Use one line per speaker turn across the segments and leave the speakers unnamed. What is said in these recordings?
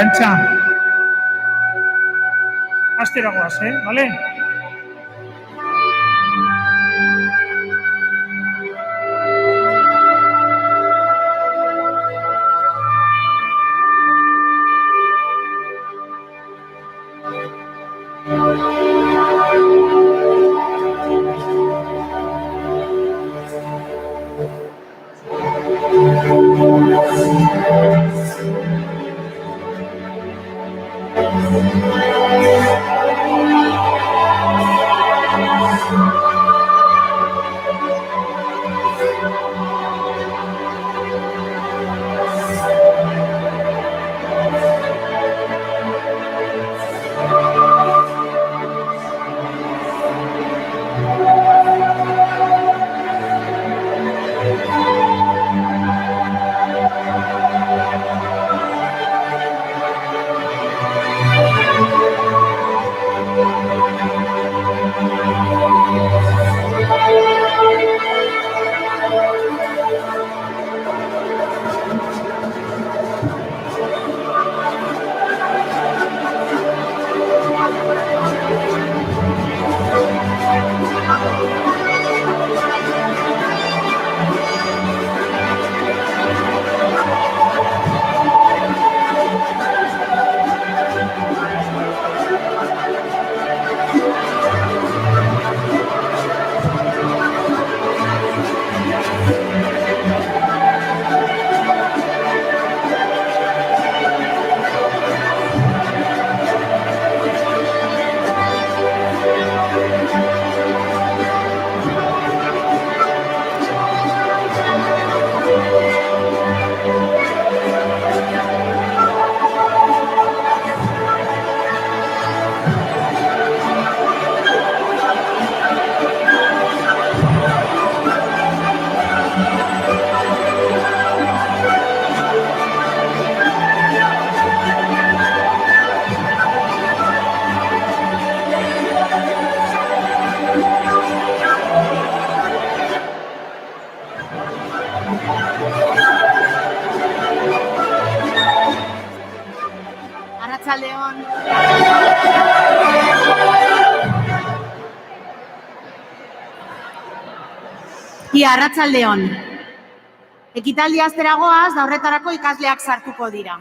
Arantxa, asteragoaz, bale?
Arratsaldeon. Arratsaldeon. Ekitaldi asteragoaz da horretarako ikasleak sartuko dira.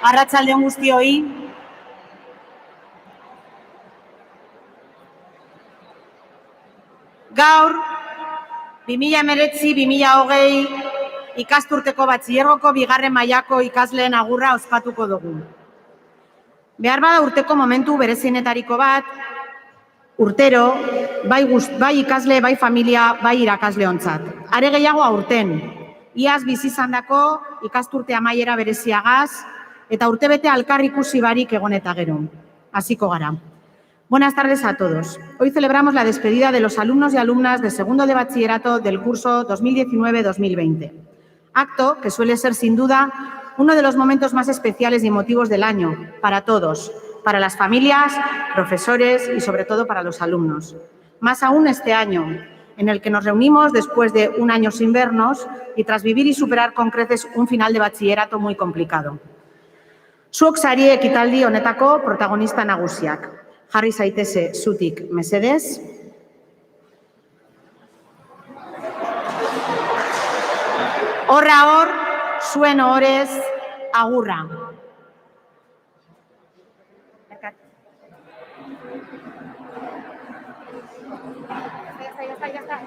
Arratsalde on guztioi. Gaur, 2019-2020 ikasturteko batxilergoko bigarren mailako ikasleen agurra ospatuko dugu. Behar bada urteko momentu berezienetariko bat, urtero, bai ikasle, bai familia, bai irakasleontzat. Are gehiago aurten, iaz bizi izandako ikasturte amaiera bereziagaz, eta urtebete elkar ikusi barik egon eta gero. Hasiko gara. Buenas tardes a todos. Hoy celebramos la despedida de los alumnos y alumnas de segundo de bachillerato del curso 2019-2020. Acto que suele ser sin duda uno de los momentos más especiales y emotivos del año para todos, para las familias, profesores y sobre todo para los alumnos. Más aún este año, en el que nos reunimos después de un año sin vernos y tras vivir y superar con creces un final de bachillerato muy complicado. Zuok sari ekitaldi honetako protagonista nagusiak. Jarri zaiteze zutik mesedez. Horra hor, zuen ohorez, agurra. Ya está.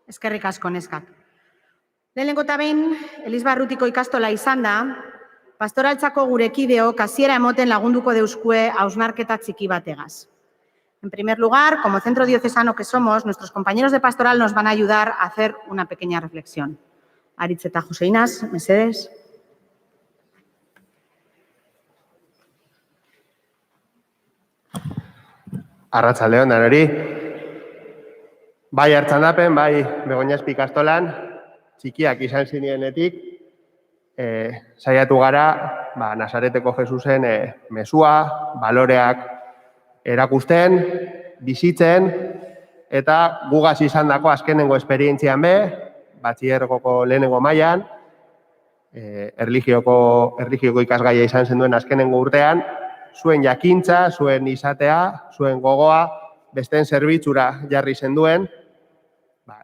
Eskerrik asko neskak. Lehenengo eta behin, Elizbarrutiko ikastola izan da, pastoraltzako gure kideok hasiera emoten lagunduko deuskue hausnarketa txiki bategaz. En primer lugar, como centro diocesano que somos, nuestros compañeros de pastoral nos van a ayudar a hacer una pequeña reflexión. Aritz eta Joseinas, mesedez.
Arratsalde on danori. Bai hartzandapen, bai Begoñazpi ikastolan, txikiak izan zinenetik, saiatu gara, Nazareteko Jesusen mezua, baloreak erakusten, bizitzen, eta gugaz izandako azkenengo esperientzian be, batxilergoko lehenengo mailan, erlijioko ikasgaia izan zenduen azkenengo urtean, zuen jakintza, zuen izatea, zuen gogoa, besteen zerbitzura jarri zenduen,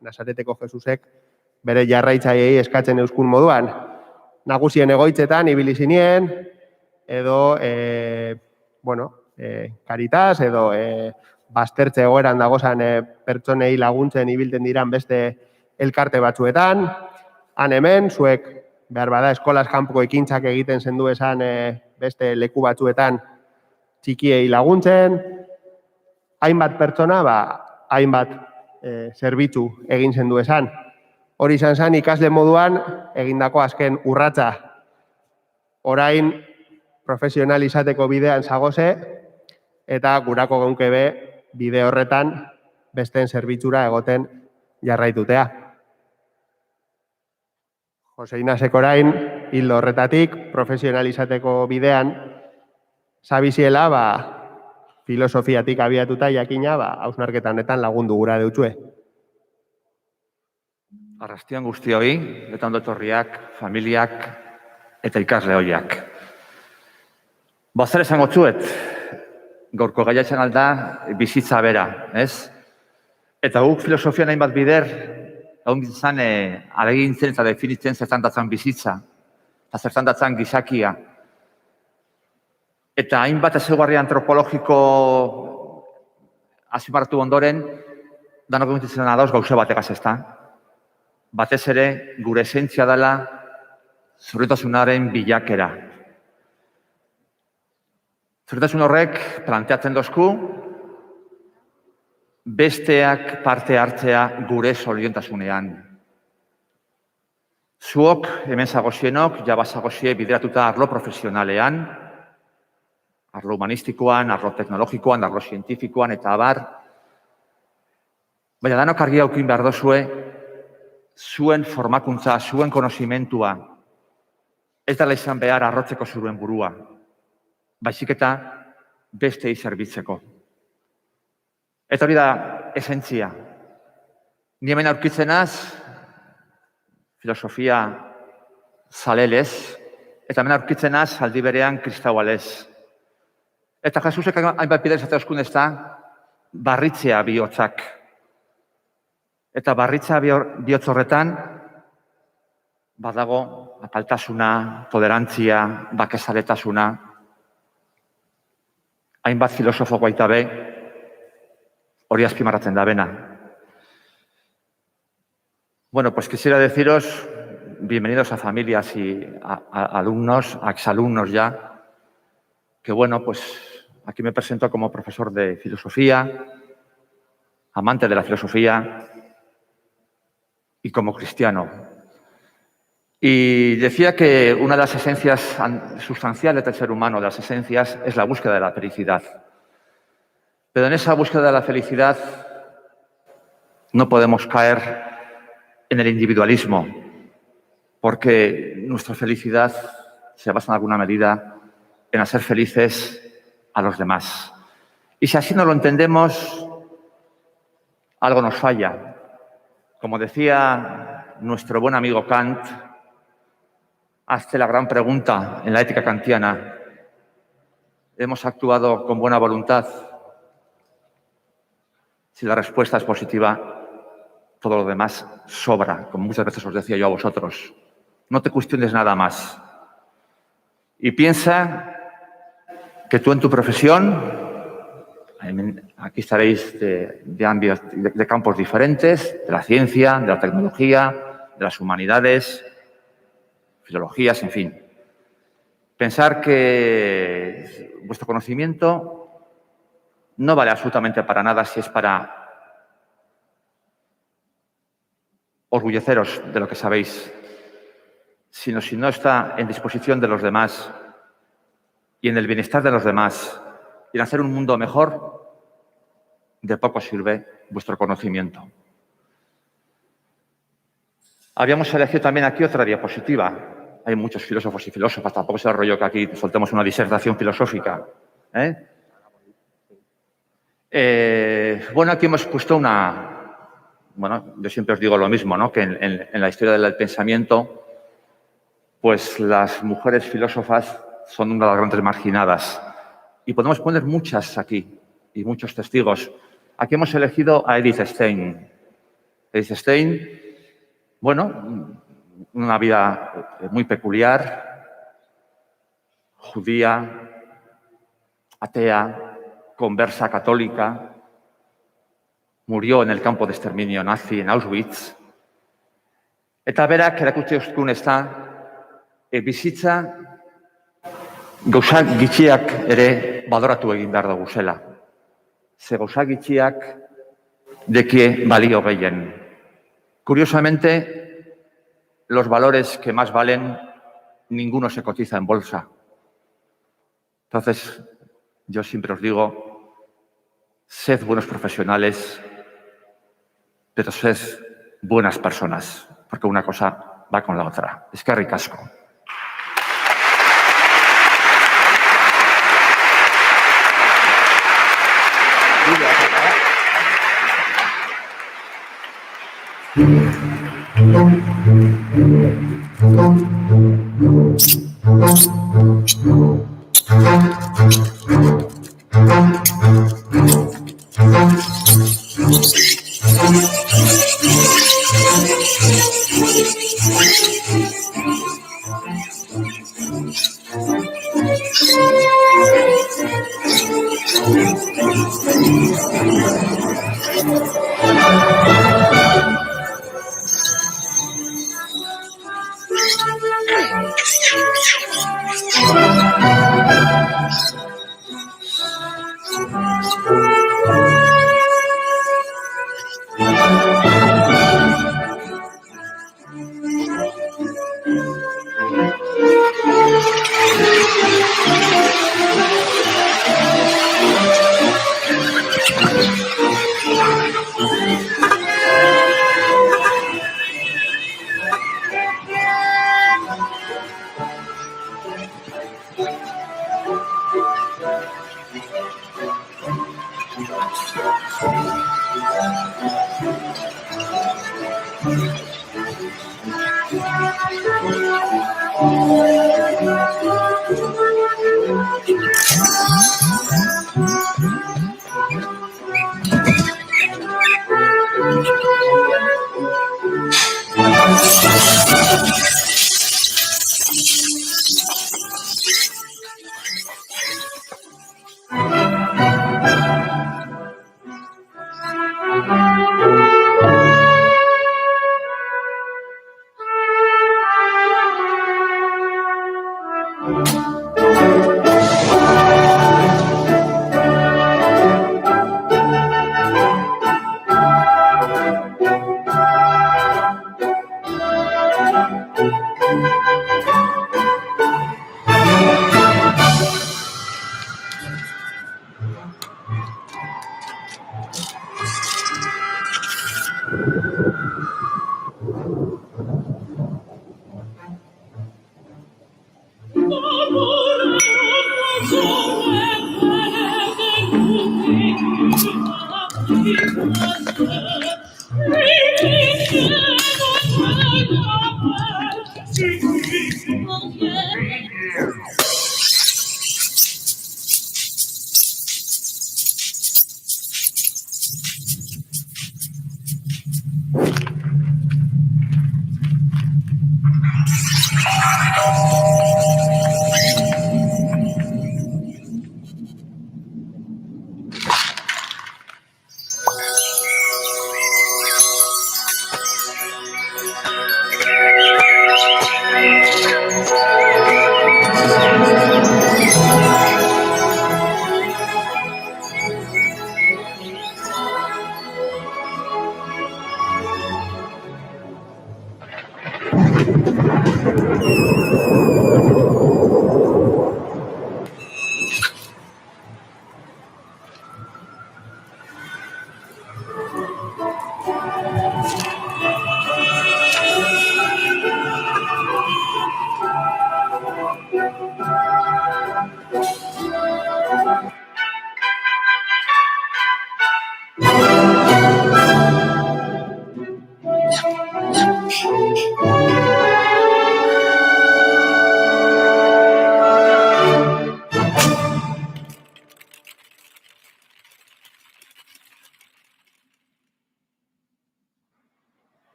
Nazareteko Jesusek bere jarraitzaileei eskatzen euskun moduan. Nagusien egoitzetan ibili zinien, edo Caritas, edo baztertze egoeran dagozan pertsonei laguntzen ibiltzen diran beste elkarte batzuetan. Han hemen, zuek behar bada eskolas kanpoko ekintzak egiten zendu esan beste leku batzuetan txikiei laguntzen. Hainbat pertsona hainbat zerbitzu egin zendu esan. Hori izan zen ikasle moduan egindako azken urratsa. Orain profesional izateko bidean zagoze eta gurako geunke be bide horretan besteen zerbitzura egoten jarraitutea. Jose Inasek orain hildo horretatik profesional izateko bidean zabiziela filosofiatik abiatuta jakina hausnarketa honetan lagundu gura deutsue.
Arrastion guztioi, eta ondo etorriak, familiak eta ikasle hoiak. Zer esango txuet, gaurko gaia izan alda bizitza bera, ez? Eta guk filosofian hainbat bider, egon bizan alegintzen eta definitzen zertan datzan bizitza, eta zertan datzan gizakia. Eta hainbat ezaugarri antropologiko azimarratu ondoren, danok egitzen adoz gauza bategaz ez da. Batez ere, gure esentzia dela zurritasunaren bilakera. Zurritasun horrek planteatzen dozku, besteak parte hartzea gure zoriontasunean. Zuok, hemen zagozienok, jabazagozie bideratuta arlo profesionalean, arlo humanistikoan, arlo teknologikoan, arlo zientifikoan, eta abar. Baina danok argi aukin behar dozue, zuen formakuntza, zuen konozimentua, ez dela izan behar arrotzeko zuen burua, baizik eta bestei zerbitzeko. Eta hori da esentzia. Ni hemen aurkitzenaz, filosofia zalelez, eta hemen aurkitzenaz aldi berean kristaualez. Eta Jesusek hainbat bider esatea oskun ez da, barritzea bihotzak. Eta barritza bihotz horretan, badago apaltasuna, tolerantzia, bakezaletasuna, hainbat filosofo baita be, hori azpimarratzen da bena. Bueno, pues quisiera deciros, bienvenidos a familias y a alumnos, a exalumnos ya, que bueno, pues aquí me presento como profesor de filosofía, amante de la filosofía, y como cristiano. Y decía que una de las esencias sustanciales del ser humano, de las esencias, es la búsqueda de la felicidad. Pero en esa búsqueda de la felicidad no podemos caer en el individualismo, porque nuestra felicidad se basa en alguna medida en hacer felices a los demás. Y si así no lo entendemos, algo nos falla. Como decía nuestro buen amigo Kant, hazte la gran pregunta en la ética kantiana. ¿Hemos actuado con buena voluntad? Si la respuesta es positiva, todo lo demás sobra, como muchas veces os decía yo a vosotros. No te cuestiones nada más. Y piensa que tú en tu profesión, aquí estaréis de campos diferentes, de la ciencia, de la tecnología, de las humanidades, filologías, en fin. Pensar que vuestro conocimiento no vale absolutamente para nada si es para orgulleceros de lo que sabéis, sino si no está en disposición de los demás y en el bienestar de los demás y en hacer un mundo mejor, de poco sirve vuestro conocimiento. Habíamos elegido también aquí otra diapositiva. Hay muchos filósofos y filósofas, tampoco es el rollo que aquí soltemos una disertación filosófica. Bueno, aquí hemos puesto una... Bueno, yo siempre os digo lo mismo, ¿no? Que en la historia del pensamiento, pues las mujeres filósofas son una de las grandes marginadas. Y podemos poner muchas aquí, y muchos testigos. Aquí hemos elegido a Edith Stein. Edith Stein, bueno, una vida muy peculiar, judía, atea, conversa católica, murió en el campo de exterminio nazi en Auschwitz. Eta berak erakutsi euskun ez da, bizitza gauza gitxiak ere baloratu egin behar dugu zela. Ze gauza gitxiak que balio gehien. Curiosamente, los valores que más valen, ninguno se cotiza en bolsa. Entonces, yo siempre os digo, sed buenos profesionales, pero sed buenas personas, porque una cosa va con la otra. Eskerrik asko.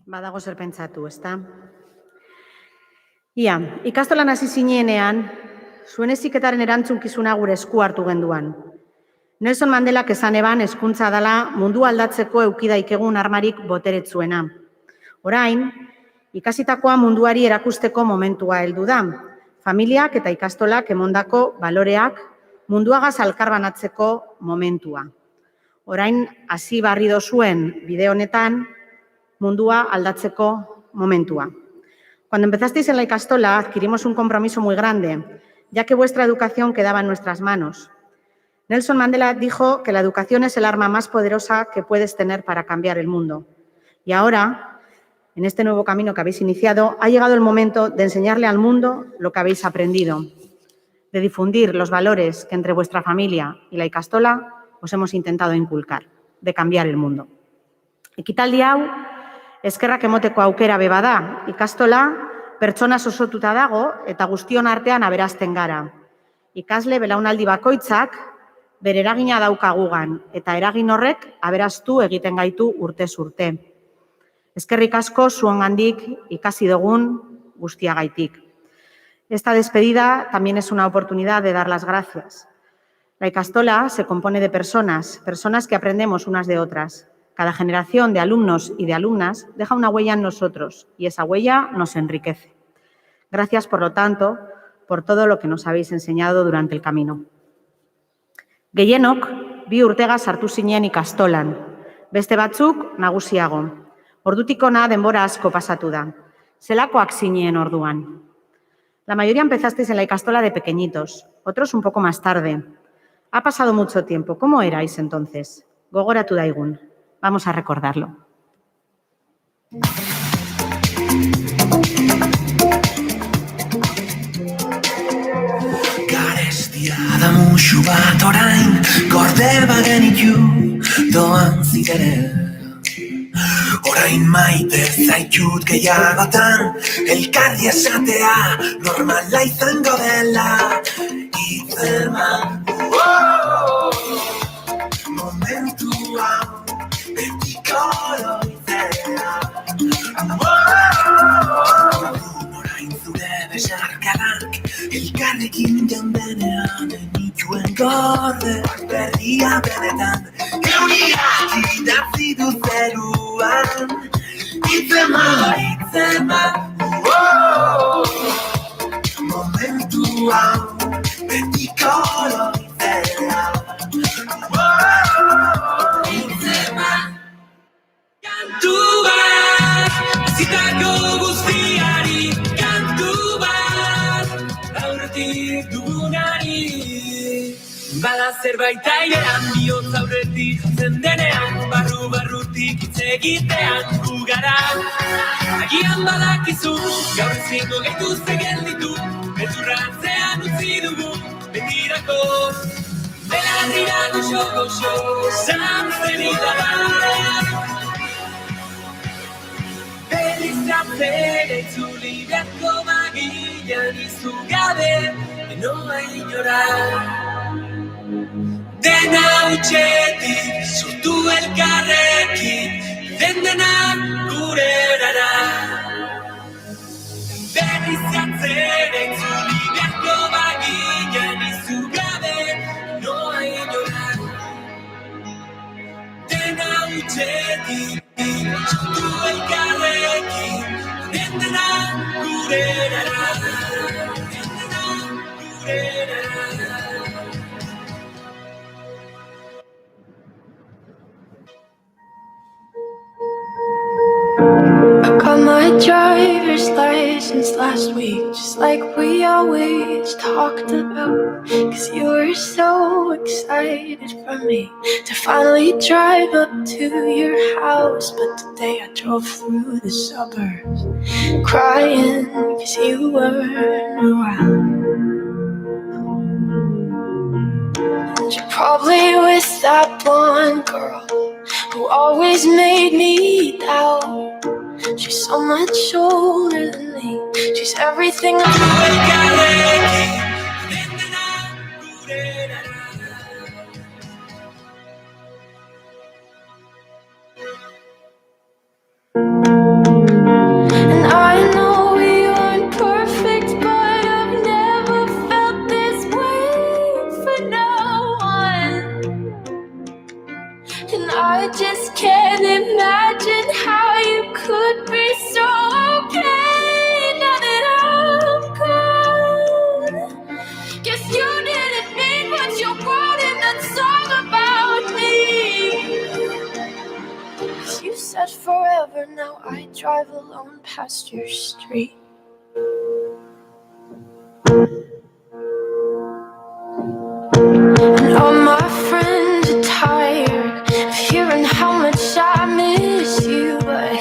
Badago zer pentsatu, ezta? Ia, ikastolan hasi zinenean, zuen heziketaren erantzunkizuna gure esku hartu genduan. Nelson Mandelak esan eban hezkuntza dela mundu aldatzeko eukidaikegun armarik boteretzuena. Orain, ikasitakoa munduari erakusteko momentua heldu da. Familiak eta ikastolak emondako baloreak munduagaz elkarbanatzeko momentua. Orain, hasi barri dozuen bide honetan, mundua aldatzeko momentua. Cuando empezasteis en la ikastola, adquirimos un compromiso muy grande, ya que vuestra educación quedaba en nuestras manos. Nelson Mandela dijo que la educación es el arma más poderosa que puedes tener para cambiar el mundo. Y ahora, en este nuevo camino que habéis iniciado, ha llegado el momento de enseñarle al mundo lo que habéis aprendido, de difundir los valores que entre vuestra familia y la ikastola os hemos intentado inculcar, de cambiar el mundo. Ekitaldi hau, eskerrak emoteko aukera beba da, ikastola pertsona osotuta dago eta guztion artean aberazten gara. Ikasle belaunaldi bakoitzak bere eragina daukagugan eta eragin horrek aberaztu egiten gaitu urtez urte. Eskerrik asko zuongandik ikasi dugun guztiagaitik. Esta despedida también es una oportunidad de dar las gracias. La ikastola se compone de personas que aprendemos unas de otras. Cada generación de alumnos y de alumnas deja una huella en nosotros y esa huella nos enriquece. Gracias, por lo tanto, por todo lo que nos habéis enseñado durante el camino. Gehienok, bi urtega sartu zinen ikastolan, beste batzuk nagusiago. Ordutik hona denbora asko pasatu da. Zelakoak zinen orduan. La mayoría empezasteis en la ikastola de pequeñitos, otros un poco más tarde. Ha pasado mucho tiempo. ¿Cómo erais entonces? Gogoratu daigun. Vamos a recordarlo.
Garestia da musu bat orain, gorde bagenitu doan zidere. Orain maite zaitut gehiagotan, elkarri esatea normala izango dela. Itzeman, momentu hau, betiko oroitzea. Orain zure besarkadak, elkarrekin jandenean enituen gorde berria benetan. Euriak idatzi du zeruan, itzeman, momentu hau, betiko oroitzea. Itzeman, kantu bat, zitako guztiari, kantu bat, aurretik dugunari. Bada zerbait airean, bihotz aurretik jatzen denean, barrutik hitz egitean gugara. Agian badakizu, gaur ezingo gaituzte gelditu, beldurratzean utzi dugu, betirako. Belarrira goxo, zantzen itabar. Berrizatzen itzuli beharko magian izu gabe, enoa inorar. Dena utxetik, sortu elkarrekin, dena gure erara. Berrizatzen itzuli beharko magian izu gabe, enoa inorar. Dena utxetik, sortu elkarrekin, dena gure erara. Dena gure erara.
I got my driver's license last week, just like we always talked about. 'Cause you were so excited for me to finally drive up to your house. But today I drove through the suburbs crying 'cause you weren't around. And you're probably with that blonde girl who always made me doubt. She's so much older than me. She's everything I And I know we aren't perfect, but I've never felt this now I drive alone past your street. And all my friends are tired of hearing how much I miss you, but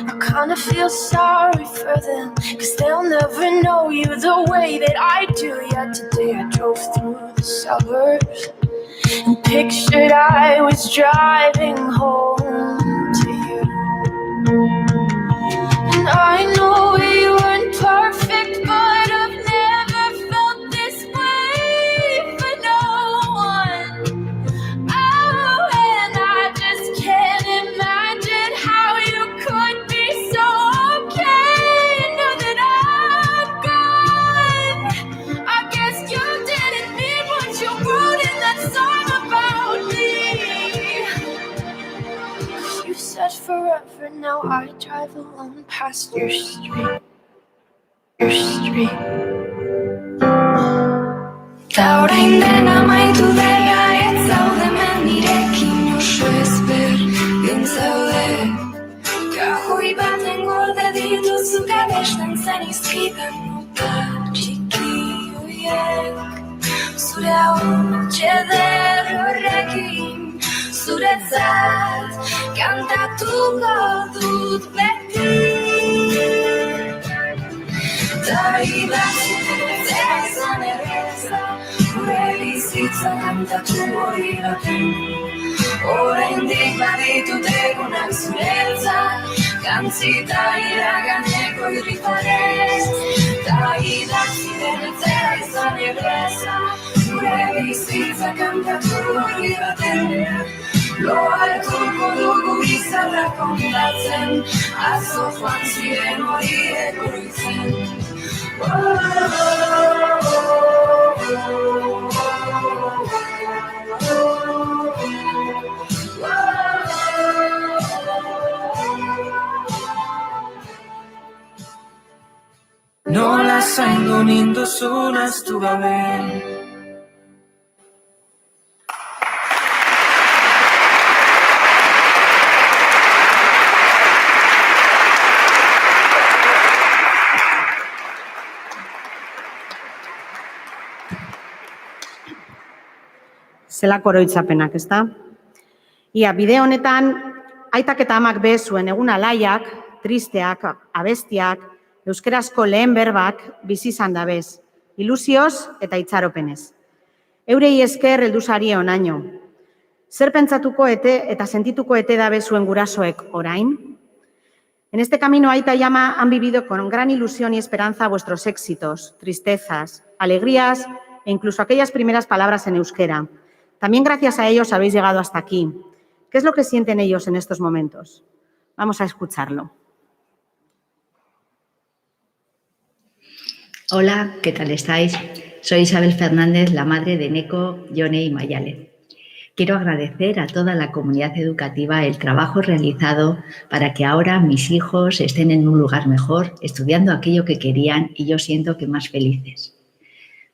I kinda feel sorry for them, 'cause they'll never know you the way that I do. Yeah, today I drove through the suburbs and pictured I was driving home to you. And I know we weren't perfect, but I've never felt this way for no one. Oh, and I just can't imagine how you could be so okay. Now that I'm gone, I guess you didn't mean what you wrote in that song about me. You said forever, now I drive alone past your street. Your street. Orain dena amaitu dela ez zaude nirekin oso ezberdin zaude. Kajoi baten gorde dituzu gabesten zenizkidan nota txiki hoiek. Zure ahotsa eder horrekin zuretzat kantatuko dut beti. Ta idatzi zera izan erreza, gure bizitza kantatu hori baten. Oraindik baditut egunak zuretzat, kantzita iraganeko irrifarez. Ta idatzi zera izan erreza, gure bizitza kantatu hori baten. Lo hartuko dugu bizarra kontatzen, atzo joan ziren horiek oroitzen.
Nola zaindu ninduzun ahaztu gabe.
Zelako oroitzapenak, ezta? Ia, bideo honetan, aitak eta amak be zuen egun alaiak, tristeak, abestiak, euskerazko lehen berbak bizi izan dabez, ilusioz eta itxaropenez. Eurei esker heldu zarie onaino. Zer pentsatuko eta sentituko dabe zuen gurasoek orain? En este camino Aita y Ama han vivido con gran ilusión y esperanza vuestros éxitos, tristezas, alegrías e incluso aquellas primeras palabras en euskera. También gracias a ellos habéis llegado hasta aquí. ¿Qué es lo que sienten ellos en estos momentos? Vamos a escucharlo.
Hola, ¿qué tal estáis? Soy Isabel Fernández, la madre de Neko, Yone y Mayale. Quiero agradecer a toda la comunidad educativa el trabajo realizado para que ahora mis hijos estén en un lugar mejor, estudiando aquello que querían y yo siento que más felices.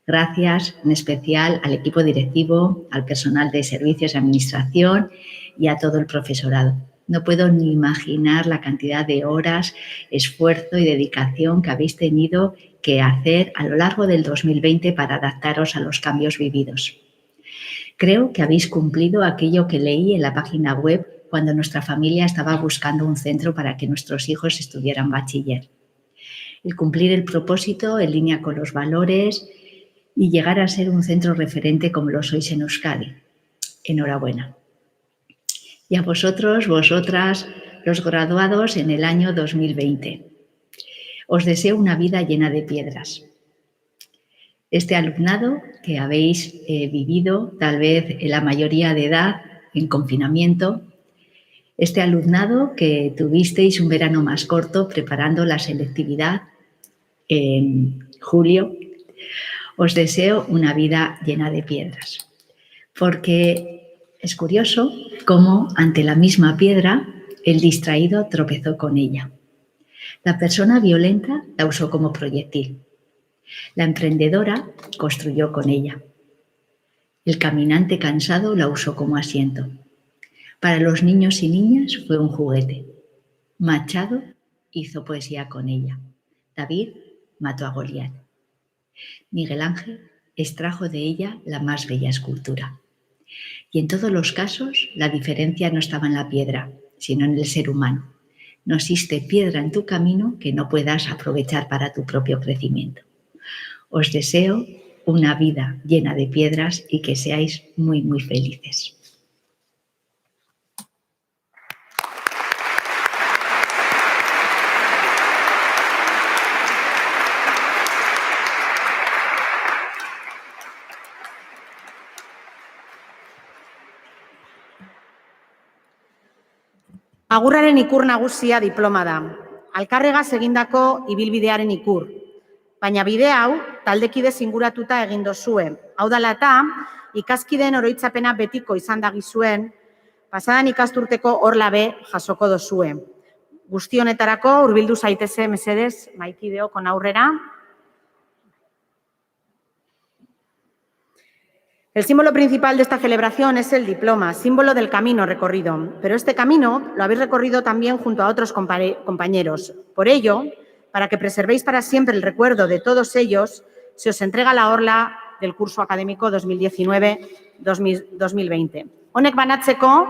Gracias en especial al equipo directivo, al personal de servicios de administración y a todo el profesorado. No puedo ni imaginar la cantidad de horas, esfuerzo y dedicación que habéis tenido que hacer a lo largo del 2020 para adaptaros a los cambios vividos. Creo que habéis cumplido aquello que leí en la página web cuando nuestra familia estaba buscando un centro para que nuestros hijos estudiaran bachiller. El cumplir el propósito en línea con los valores y llegar a ser un centro referente como lo sois en Euskadi. Enhorabuena. Y a vosotros, vosotras, los graduados en el año 2020. Os deseo una vida llena de piedras. Este alumnado que habéis vivido, tal vez en la mayoría de edad, en confinamiento, este alumnado que tuvisteis un verano más corto preparando la selectividad en julio, os deseo una vida llena de piedras. Porque es curioso cómo ante la misma piedra el distraído tropezó con ella. La persona violenta la usó como proyectil. La emprendedora construyó con ella. El caminante cansado la usó como asiento. Para los niños y niñas fue un juguete. Machado hizo poesía con ella. David mató a Goliat. Miguel Ángel extrajo de ella la más bella escultura. Y en todos los casos, la diferencia no estaba en la piedra, sino en el ser humano. No existe piedra en tu camino que no puedas aprovechar para tu propio crecimiento. Os deseo una vida llena de piedras y que seáis muy, muy felices.
Agurraren ikur nagusia diploma da. Alkarregaz egindako ibilbidearen ikur. Baina bide hau, taldekidez inguratuta egin dozue. Hau dela eta, ikaskideen oroitzapena betiko izan dagizuen, pasadan ikasturteko horlabe jasoko dozue. Guzti honetarako, hurbildu zaiteze mesedez, maikideokon aurrera. El símbolo principal de esta celebración es el diploma, símbolo del camino recorrido. Pero este camino lo habéis recorrido también junto a otros compañeros. Por ello, para que preservéis para siempre el recuerdo de todos ellos, se os entrega la orla del curso académico 2019-2020. Honek banatzeko,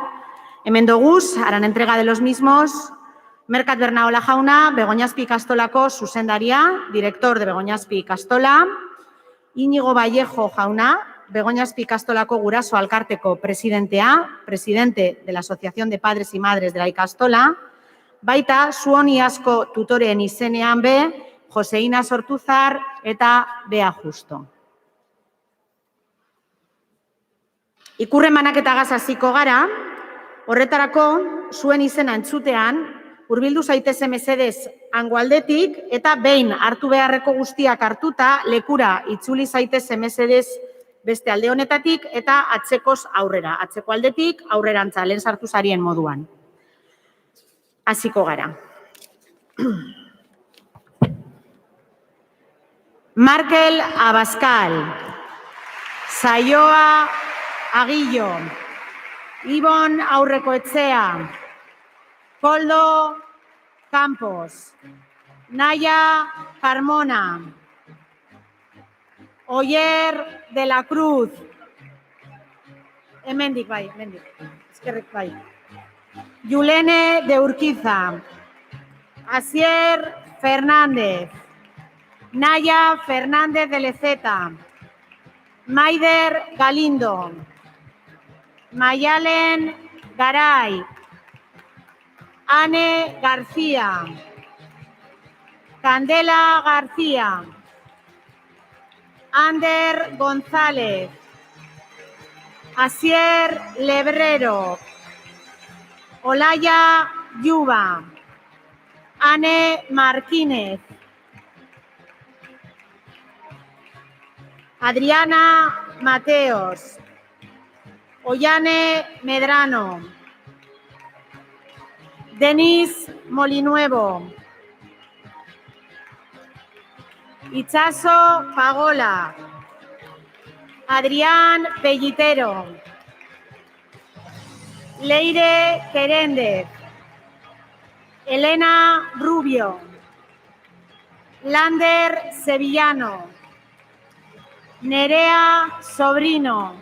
hemen doguz, harán entrega de los mismos, Merkat Bernaola jauna, Begoñazpi ikastolako zuzendaria, director de Begoñazpi ikastola, Íñigo Vallejo jauna, Begoñazpi ikastolako guraso alkarteko presidentea, presidente de la Asociación de Padres y Madres de la ikastola, baita zuon iazko tutoreen izenean be, Joseina Sortuzar eta Bea Justo. Ikurren banaketagaz hasiko gara, horretarako zuen izena entzutean, hurbildu zaiteze mesedez hango aldetik eta behin hartu beharreko guztiak hartuta lekura itzuli zaiteze mesedez beste alde honetatik eta atzekoz aurrera. Atzeko aldetik aurrerantza lehen sartu zarien moduan. Hasiko gara. Markel Abascal, Saioa Agillo, Ibon Aurrekoetxea, Koldo Campos, Naya Carmona, Oyer de la Cruz, hemendik bai, hemendik, eskerrik bai, Yulene de Urquiza, Asier Fernández, Naya Fernández de Leceta, Maider Galindo, Mayalen Garay, Ane García, Candela García, Ander González, Asier Lebrero, Olaya Yuba, Ane Martínez, Adriana Mateos, Ollane Medrano, Denis Molinuevo, Itxaso Pagola, Adrián Pellitero, Leire Queréndez, Elena Rubio, Lander Sevillano, Nerea Sobrino,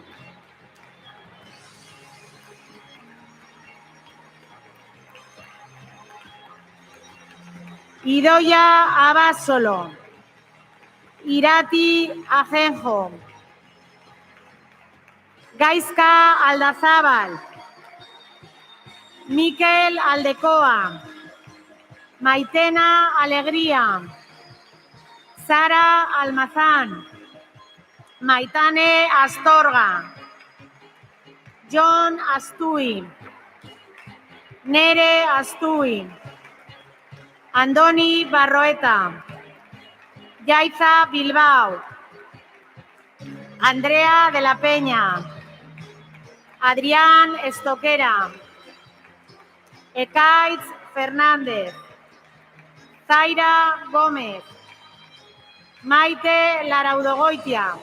Idoia Abasolo, Irati Ajenjo, Gaizka Aldazábal, Mikel Aldecoa, Maitena Alegría, Sara Almazán, Maitane Astorga, John Astui, Nere Astui, Andoni Barroeta, Yaiza Bilbao, Andrea de la Peña, Adrián Estoquera, Ekaitz Fernández, Zaira Gómez, Maite Laraudogoitia,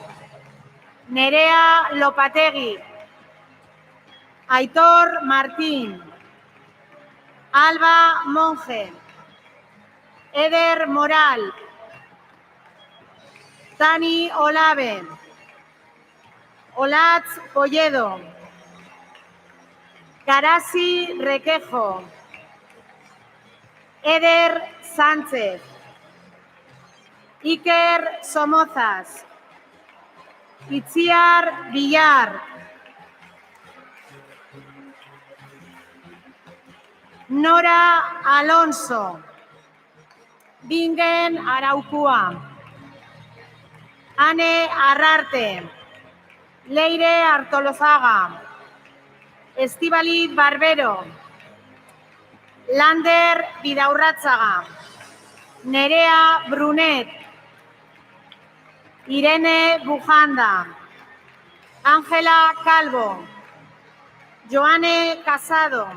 Nerea Lopategui, Aitor Martín, Alba Monge, Eder Moral, Tani Olave, Olatz Polledo, Garasi Requejo, Eder Sánchez, Iker Somozas, Itziar Villar, Nora Alonso, Bingen Araukua, Ane Arrarte, Leire Artolozaga, Estíbaliz Barbero, Lander Bidaurratzaga, Nerea Brunet, Irene Bujanda, Ángela Calvo, Joane Casado,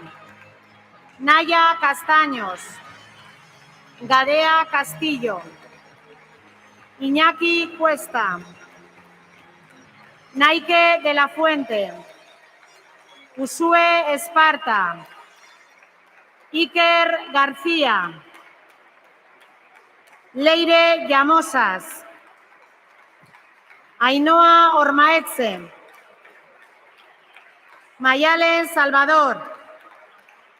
Naya Castaños, Gadea Castillo, Iñaki Cuesta, Naike de la Fuente, Usue Esparta, Iker García, Leire Llamosas, Ainhoa Ormaetze, Mayalen Salvador,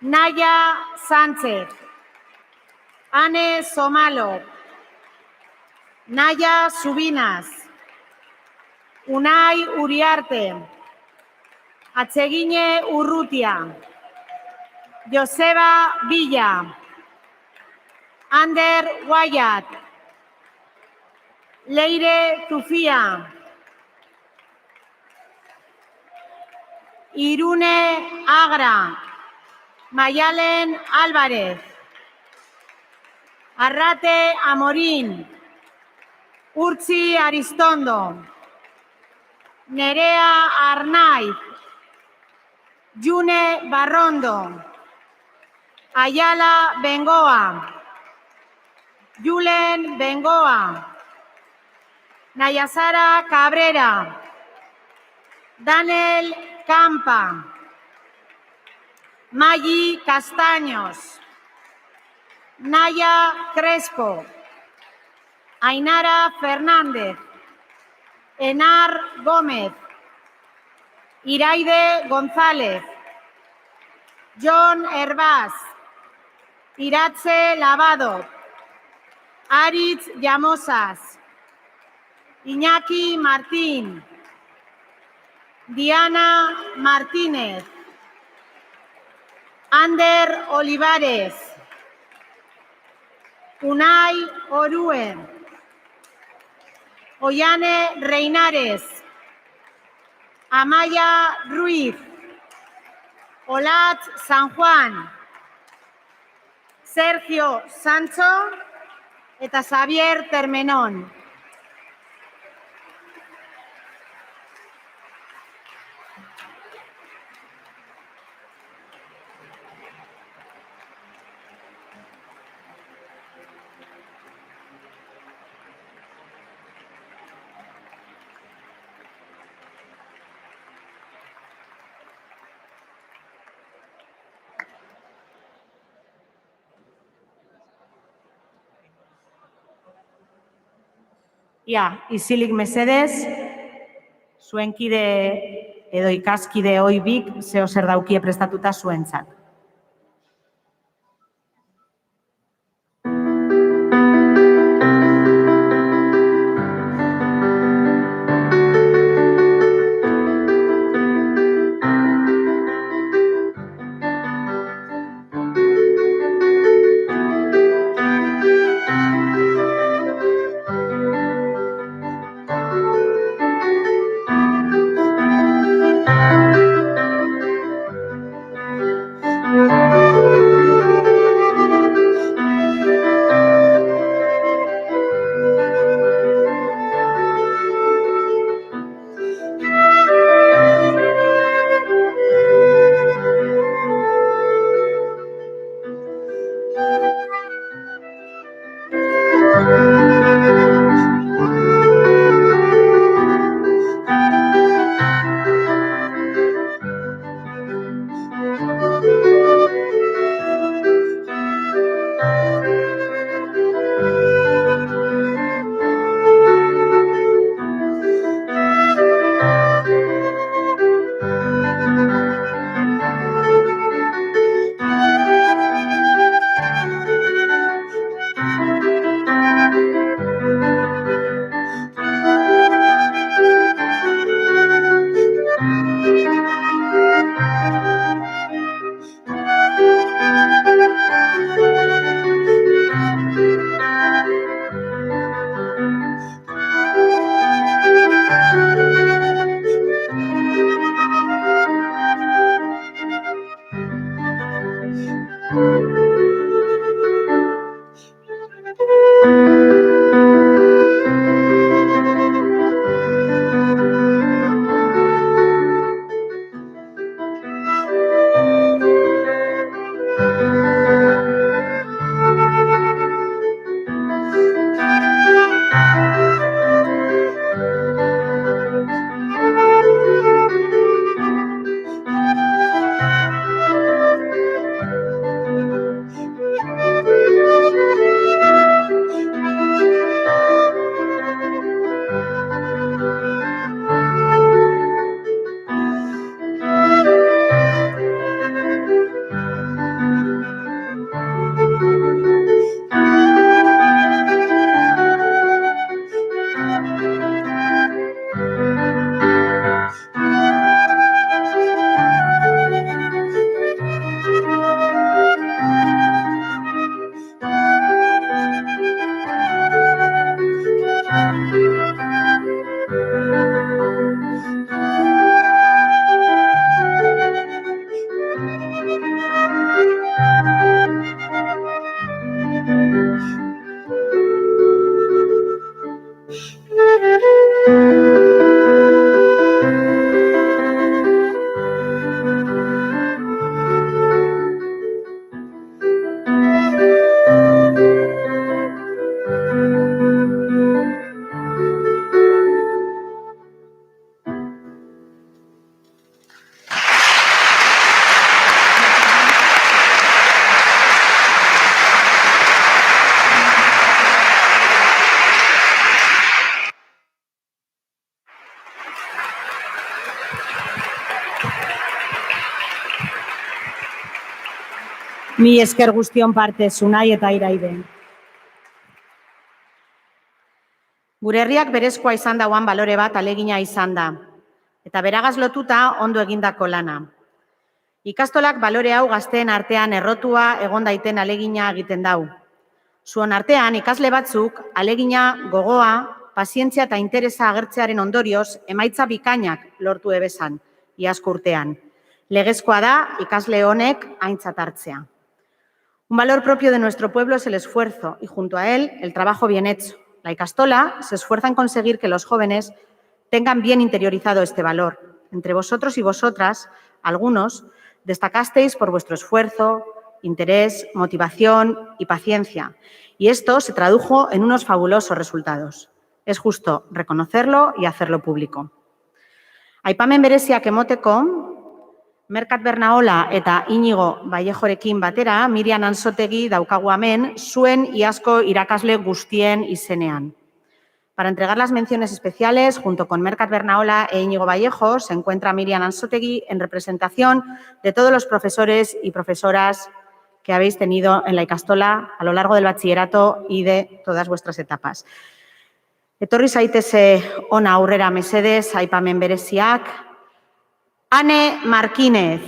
Naya Sánchez, Ane Somalo, Naya Subinas, Unai Uriarte, Atsegine Urrutia, Joseba Villa, Ander Wyatt, Leire Tufía, Irune Agra, Mayalen Álvarez, Arrate Amorín, Urtzi Aristondo, Nerea Arnaiz, June Barrondo, Ayala Bengoa, Julen Bengoa, Nayasara Cabrera, Daniel Campa, Maggi Castaños, Naya Crespo, Ainara Fernández, Enar Gómez, Iraide González, John Hervás, Iratze Lavado, Aritz Llamosas, Iñaki Martín, Diana Martínez, Ander Olivares, Unai Orue, Ollane Reinares, Amaya Ruiz, Olat San Juan, Sergio Sancho eta Xavier Termenón. Ja, isilik mesedez, zuen kide edo ikaskide oibik zeo zer daukie prestatuta zuentzat. Mi esker guztion partez, Unai eta Iraide. Gure herriak berezkoa izan dauan balore bat alegina izan da, eta beragaz lotuta ondo egindako lana. Ikastolak balore hau gazteen artean errotua egon daiten alegina egiten dau. Zuon artean ikasle batzuk alegina, gogoa, pazientzia eta interesa agertzearen ondorioz emaitza bikainak lortu ebezan, iazko urtean. Legezkoa da ikasle honek aintzat hartzea. Un valor propio de nuestro pueblo es el esfuerzo y junto a él el trabajo bien hecho. La Ikastola se esfuerza en conseguir que los jóvenes tengan bien interiorizado este valor. Entre vosotros y vosotras, algunos, destacasteis por vuestro esfuerzo, interés, motivación y paciencia. Y esto se tradujo en unos fabulosos resultados. Es justo reconocerlo y hacerlo público. Aipamen bereziak emoteko, Merkat Bernaola eta Inigo Vallejorekin batera, Miriam Ansotegi daukagu hemen zuen iazko irakasle guztien izenean. Para entregar las menciones especiales, junto con Merkat Bernaola e Íñigo Vallejo, se encuentra Miriam Ansotegi en representación de todos los profesores y profesoras que habéis tenido en la Ikastola a lo largo del bachillerato y de todas vuestras etapas. Etorri zaiteze ona aurrera mesedez, aipamen bereziak. Ane Martínez,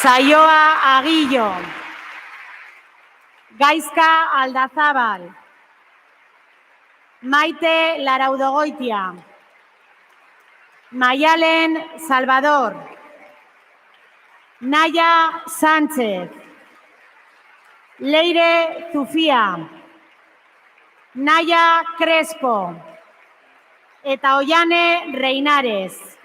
Saioa Aguillo, Gaizka Aldazábal, Maite Laraudogoitia, Mayalen Salvador, Naya Sánchez, Leire Zufía, Naya Crespo, eta Ollane Reinares.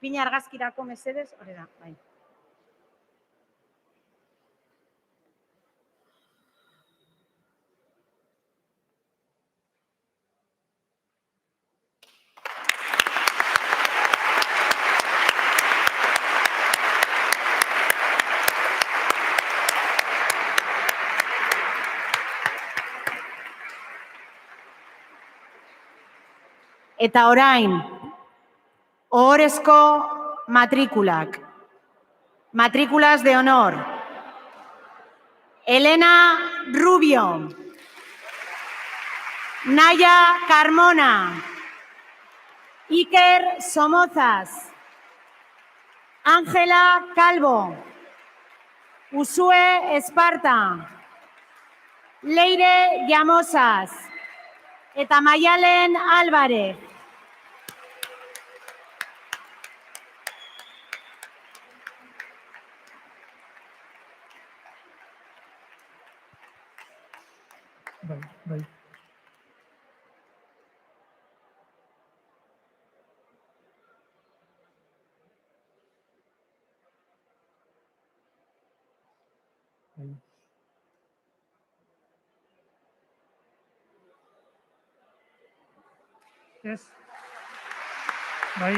Pina argazkirako mesedez, hori da, bai. Eta orain, ohorezko matrikulak. Matrículas de honor. Elena Rubio. Naya Carmona. Iker Somozas. Ángela Calvo. Usue Esparta. Leire Llamosas. Eta Mayalen Álvarez.
Bai. Ez. Bai.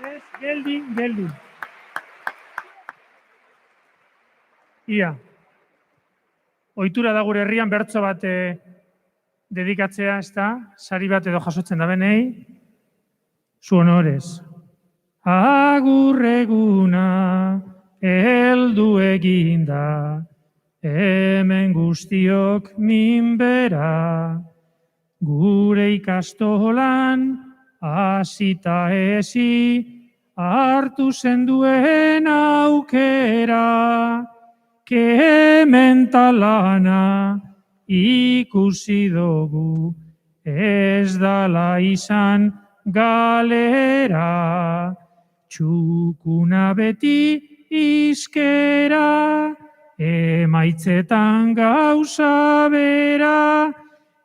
Ez, geldi. Ia. Ohitura da gure herrian bertso bat dedikatzea, ezta? Sari bat edo jasotzen da benei. Su honores. Agur eguna heldu eginda. Hemen guztiok minbera, gure ikastolan hasita ezi, hartu zenduen aukera, kemen talana ikusi dugu, ez dala izan galera, txukuna beti izkera, emaitzetan gauza bera,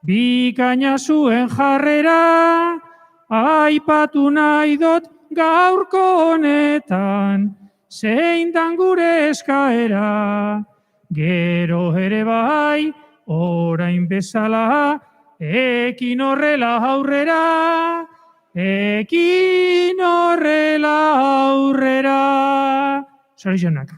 bikaina zuen jarrera, aipatu nahi dut gaurko honetan, zein dan gure eskaera, gero ere bai, orain bezala, ekin horrela aurrera, ekin horrela aurrera. Zorionak.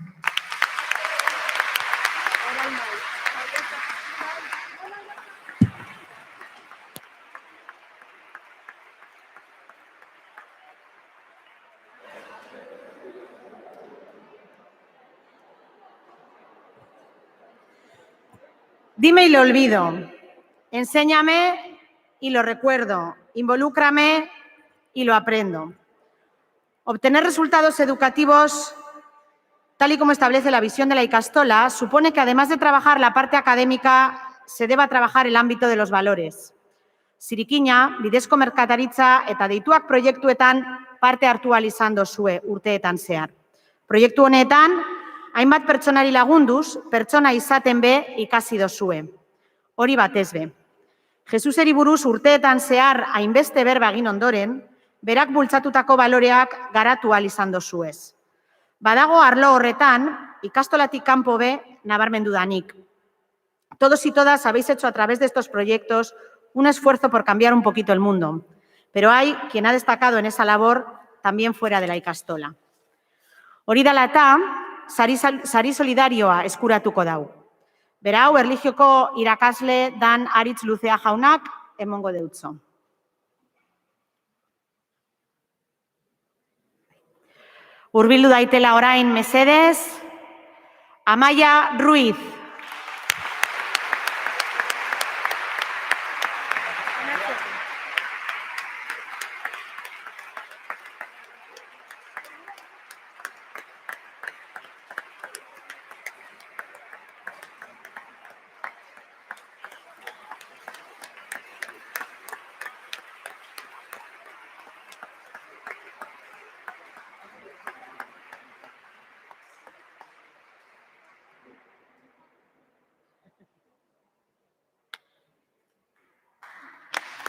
Dime y lo olvido. Enséñame y lo recuerdo. Involúcrame y lo aprendo. Obtener resultados educativos, tal y como establece la visión de la ikastola, supone que además de trabajar la parte académica, se deba trabajar el ámbito de los valores. Zirikina, bidezko merkataritza eta deituak proiektuetan parte hartu ahal izan dozue urteetan zehar. Proiektu honetan, hainbat pertsonari lagunduz, pertsona izaten be ikasi dozue. Hori batez be. Jesuseri buruz urteetan zehar hainbeste berba egin ondoren, berak bultzatutako baloreak garatu ahal izan dozuez. Badago arlo horretan, ikastolatik kanpo be nabarmendu danik. Todos y todas habéis hecho a través de estos proyectos un esfuerzo por cambiar un poquito el mundo, pero hay quien ha destacado en esa labor también fuera de la ikastola. Hori dela eta, sari solidarioa eskuratuko dau. Berau, erlijioko irakasle Dan Aritz Luzea jaunak emongo deutzo. Hurbildu daitela orain mesedez, Amaia Ruiz.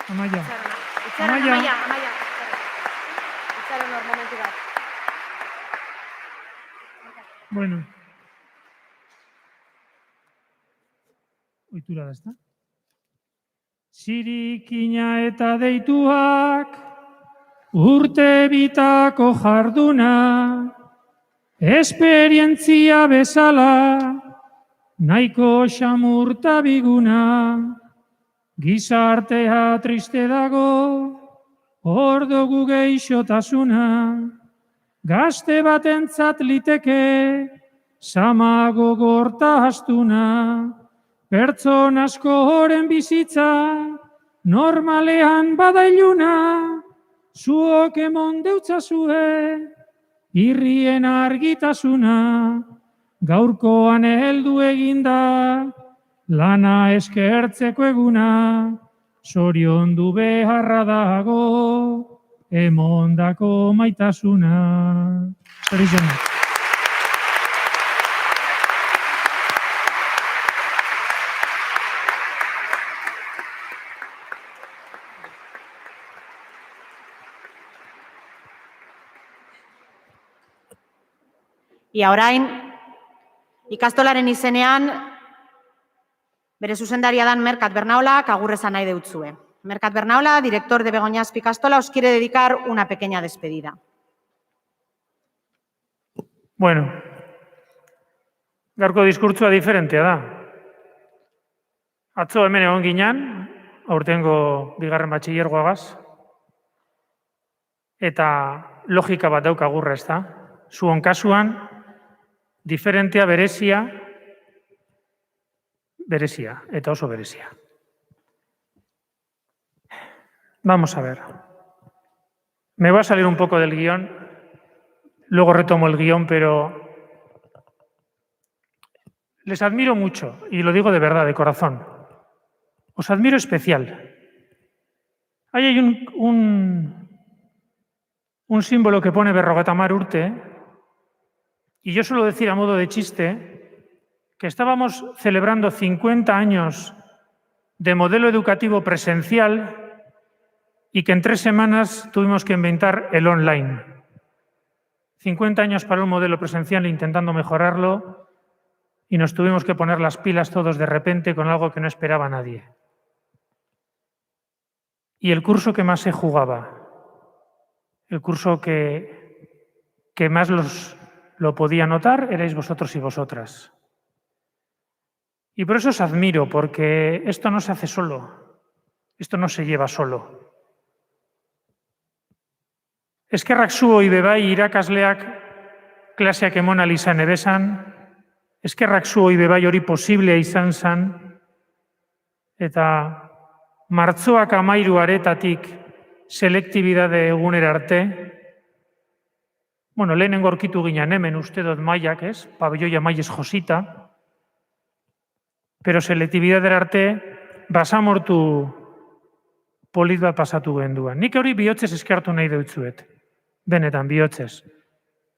Amaia.
Amaia. Itxaron hor momentu bat.
Bueno. Oitura da, ezta? Zirikina eta deituak, urte bitako jarduna, esperientzia bezala, nahiko xamurta biguna, gizartea triste dago, hor dugu geixotasuna, gazte batentzat liteke, sama gogorta astuna, pertsona askoren bizitza, normalean badailuna, zuok emon deutzazue, irrien argitasuna, gaurkoan heldu eginda, lana eskertzeko eguna, zoriondu beharra dago, emondako maitasuna. Zorionak.
Ia orain, ikastolaren izenean, bere zuzendaria dan Merkat Bernaolak agurrezan nahi deutzue. Merkat Bernaola, director de Begoñaspi Ikastola, os quiere dedicar una pequeña despedida.
Bueno, gaurko diskurtzua diferentea da. Atzo hemen egon ginean, aurtengo bigarren batxillergoagaz, eta logika bat dauk agurra, ez da? Zuon kasuan, diferentea berezia, eta oso berezia. Vamos a ver. Me va a salir un poco del guión, luego retomo el guión, pero les admiro mucho, y lo digo de verdad, de corazón. Os admiro especial. Ahí hay un símbolo que pone Berrogetamar Urte, y yo suelo decir a modo de chiste que estábamos celebrando 50 años de modelo educativo presencial y que en 3 semanas tuvimos que inventar el online. 50 años para un modelo presencial intentando mejorarlo y nos tuvimos que poner las pilas todos de repente con algo que no esperaba nadie. Y el curso que más se jugaba, el curso que más lo podía notar erais vosotros y vosotras. Y por eso os admiro, porque esto no se hace solo, esto no se lleva solo. Eskerrak zuoi bebai irakasleak klaseak emon ahal izan ebesan, eskerrak zuoi bebai hori posiblea izan zan, eta martxoak 13 aretatik selektibidade egunera arte, bueno, lehenengo aurkitu ginen hemen uste dut Maiak, ez? Pabelloia Maiez josita, pero selektibidadera arte basamortu polit bat pasatu genduan. Nik hori bihotzez eskertu nahi deutzuet. Benetan, bihotzez.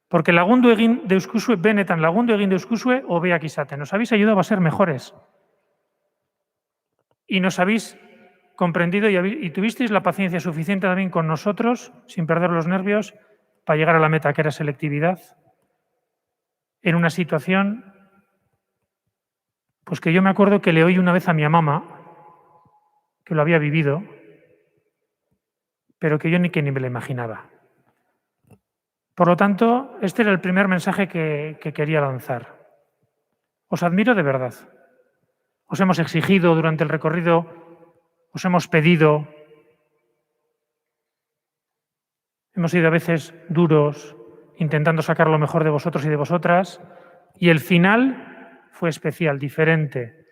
Porque lagundu egin deuskuzue, benetan lagundu egin deuskuzue, hobeak izaten. Nos habéis ayudado a ser mejores. Y nos habéis comprendido y tuvisteis la paciencia suficiente también con nosotros, sin perder los nervios, para llegar a la meta que era selectividad, en una situación, pues que yo me acuerdo que le oí una vez a mi mamá, que lo había vivido, pero que yo ni me lo imaginaba. Por lo tanto, este era el primer mensaje que quería lanzar. Os admiro de verdad. Os hemos exigido durante el recorrido, os hemos pedido, hemos sido a veces duros, intentando sacar lo mejor de vosotros y de vosotras, y el final fue especial, diferente.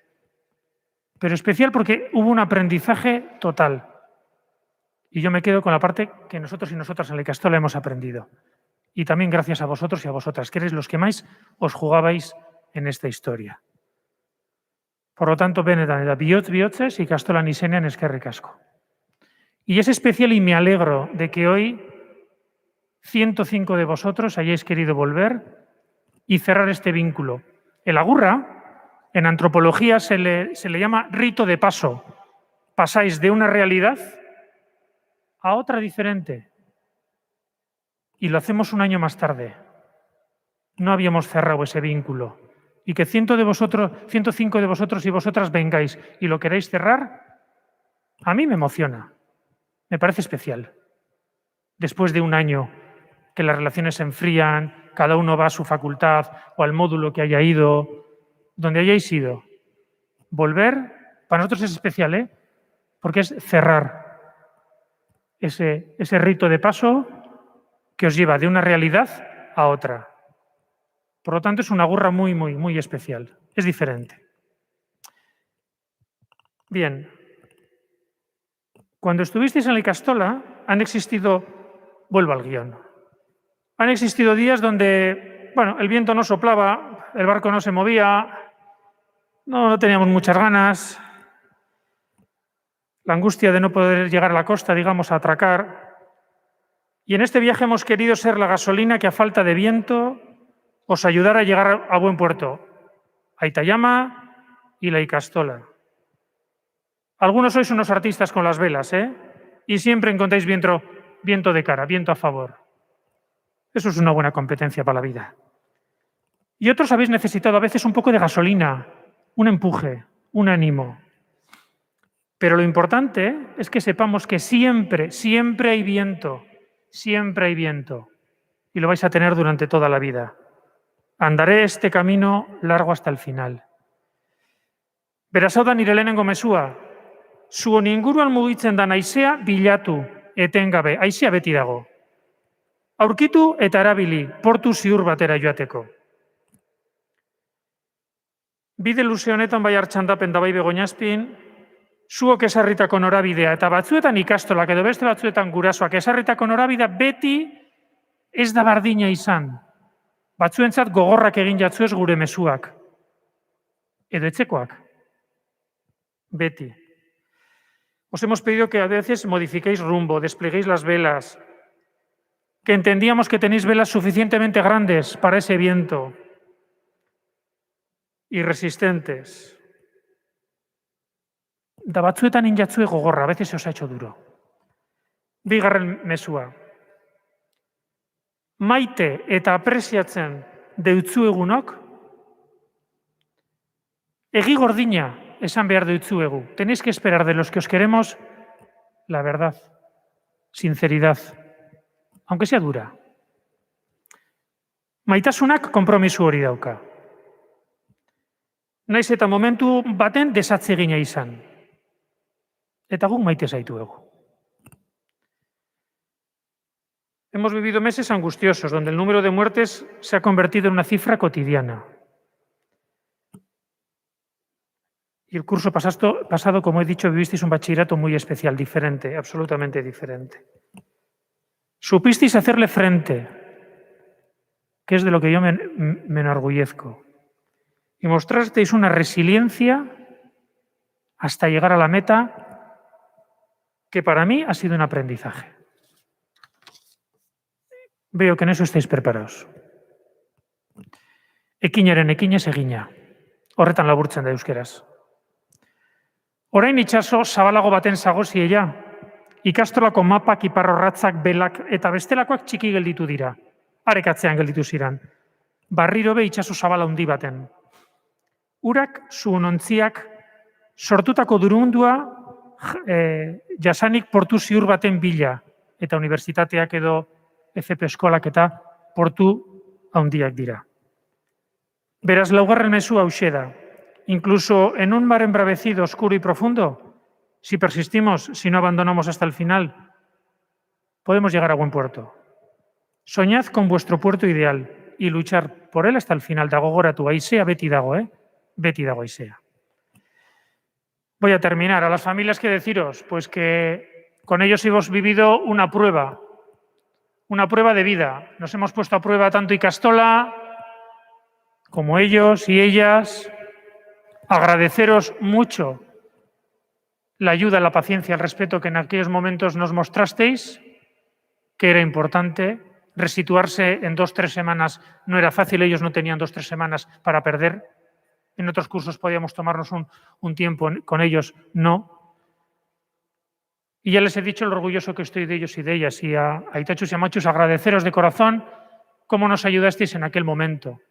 Pero especial porque hubo un aprendizaje total. Y yo me quedo con la parte que nosotros y nosotras en la Ikastola hemos aprendido. Y también gracias a vosotros y a vosotras, que eres los que más os jugabais en esta historia. Por lo tanto, benetan eta bihotzez ikastolan izenean eskerrik asko. Y es especial y me alegro de que hoy 105 de vosotros hayáis querido volver y cerrar este vínculo. El agurra, en antropología se le llama rito de paso. Pasáis de una realidad a otra diferente. Y lo hacemos un año más tarde. No habíamos cerrado ese vínculo. Y que 105 de vosotros y vosotras vengáis y lo queréis cerrar, a mí me emociona. Me parece especial. Después de un año que las relaciones se enfrían, cada uno va a su facultad o al módulo que haya ido, donde hayáis ido. Volver, para nosotros es especial, porque es cerrar ese rito de paso que os lleva de una realidad a otra. Por lo tanto, es una agurra muy, muy, muy especial. Es diferente. Bien. Cuando estuvisteis en la Ikastola, han existido, vuelvo al guión, han existido días donde, bueno, el viento no soplaba, el barco no se movía, no teníamos muchas ganas, la angustia de no poder llegar a la costa, digamos, a atracar. Y en este viaje hemos querido ser la gasolina que a falta de viento os ayudara a llegar a buen puerto, a Itayama y la Ikastola. Algunos sois unos artistas con las velas, y siempre encontráis viento de cara, viento a favor. Eso es una buena competencia para la vida. Y otros habéis necesitado a veces un poco de gasolina, un empuje, un ánimo. Pero lo importante es que sepamos que siempre, siempre hay viento. Siempre hay viento y lo vais a tener durante toda la vida. Andaré este camino largo hasta el final. Berasauda nire lehenengo mezua, zuen inguruan mugitzen da naizea bilatu, etengabe, haizea beti dago. Aurkitu eta erabili, portu ziur batera joateko. Bide luze honetan bai Artxandapen da bai Begoñazpin, zuok esarritako norabidea eta batzuetan ikastolak edo beste batzuetan gurasoak esarritako norabidea beti ez da bardina izan. Batzuentzat gogorrak egin jatzuez gure mezuak. Edo etxekoak. Beti. Os hemos pedido que a veces modifiquéis rumbo, despleguéis las velas, que entendíamos que tenéis velas suficientemente grandes para ese viento y resistentes. Da batzuetan injatzue gogorra, a veces se os ha hecho duro. Bigarren mezua. Maite eta apresiatzen deutzuegunok, egi gordina esan behar deutzuegu. Tenéis que esperar de los que os queremos la verdad, sinceridad, aunque sea dura. Maitasunak konpromisu hori dauka. Naiz eta momentu baten desatsegina izan. Eta guk maite zaituegu. Hemos vivido meses angustiosos, donde el número de muertes se ha convertido en una cifra cotidiana. Y el curso pasado, como he dicho, vivisteis un bachillerato muy especial, diferente, absolutamente diferente. Supisteis hacerle frente, que es de lo que yo me enorgullezco. Y mostrasteis una resiliencia hasta llegar a la meta que para mí ha sido un aprendizaje. Veo que en eso estáis preparados. Ekinaren ekinez egina. Horretan laburtzen da euskeraz. Orain itxaso zabalago baten zagoziela, ikastolako mapak, iparrorratzak, belak eta bestelakoak txiki gelditu dira. Arekatzean gelditu ziran. Barriro be itxaso zabala handi baten. Urak, zuhunontziak, sortutako durumundua jasanik portu ziur baten bila, eta unibertsitateak edo FP eskolak eta portu handiak dira. Beraz, laugarren mezu hauxe da. Incluso en un mar embravecido, oscuro y profundo, si persistimos, si no abandonamos hasta el final, podemos llegar a buen puerto. Soñad con vuestro puerto ideal y luchar por él hasta el final. Dago goratu, aizea beti dago, beti dago aizea. Voy a terminar. A las familias que deciros, pues que con ellos hemos vivido una prueba de vida. Nos hemos puesto a prueba tanto Ikastola como ellos y ellas. Agradeceros mucho la ayuda, la paciencia, el respeto que en aquellos momentos nos mostrasteis, que era importante. Resituarse en 2 o 3 semanas no era fácil, ellos no tenían 2 o 3 semanas para perder. En otros cursos podíamos tomarnos un tiempo, con ellos no. Y ya les he dicho lo orgulloso que estoy de ellos y de ellas. Y a Itachus y a Machus agradeceros de corazón cómo nos ayudasteis en aquel momento.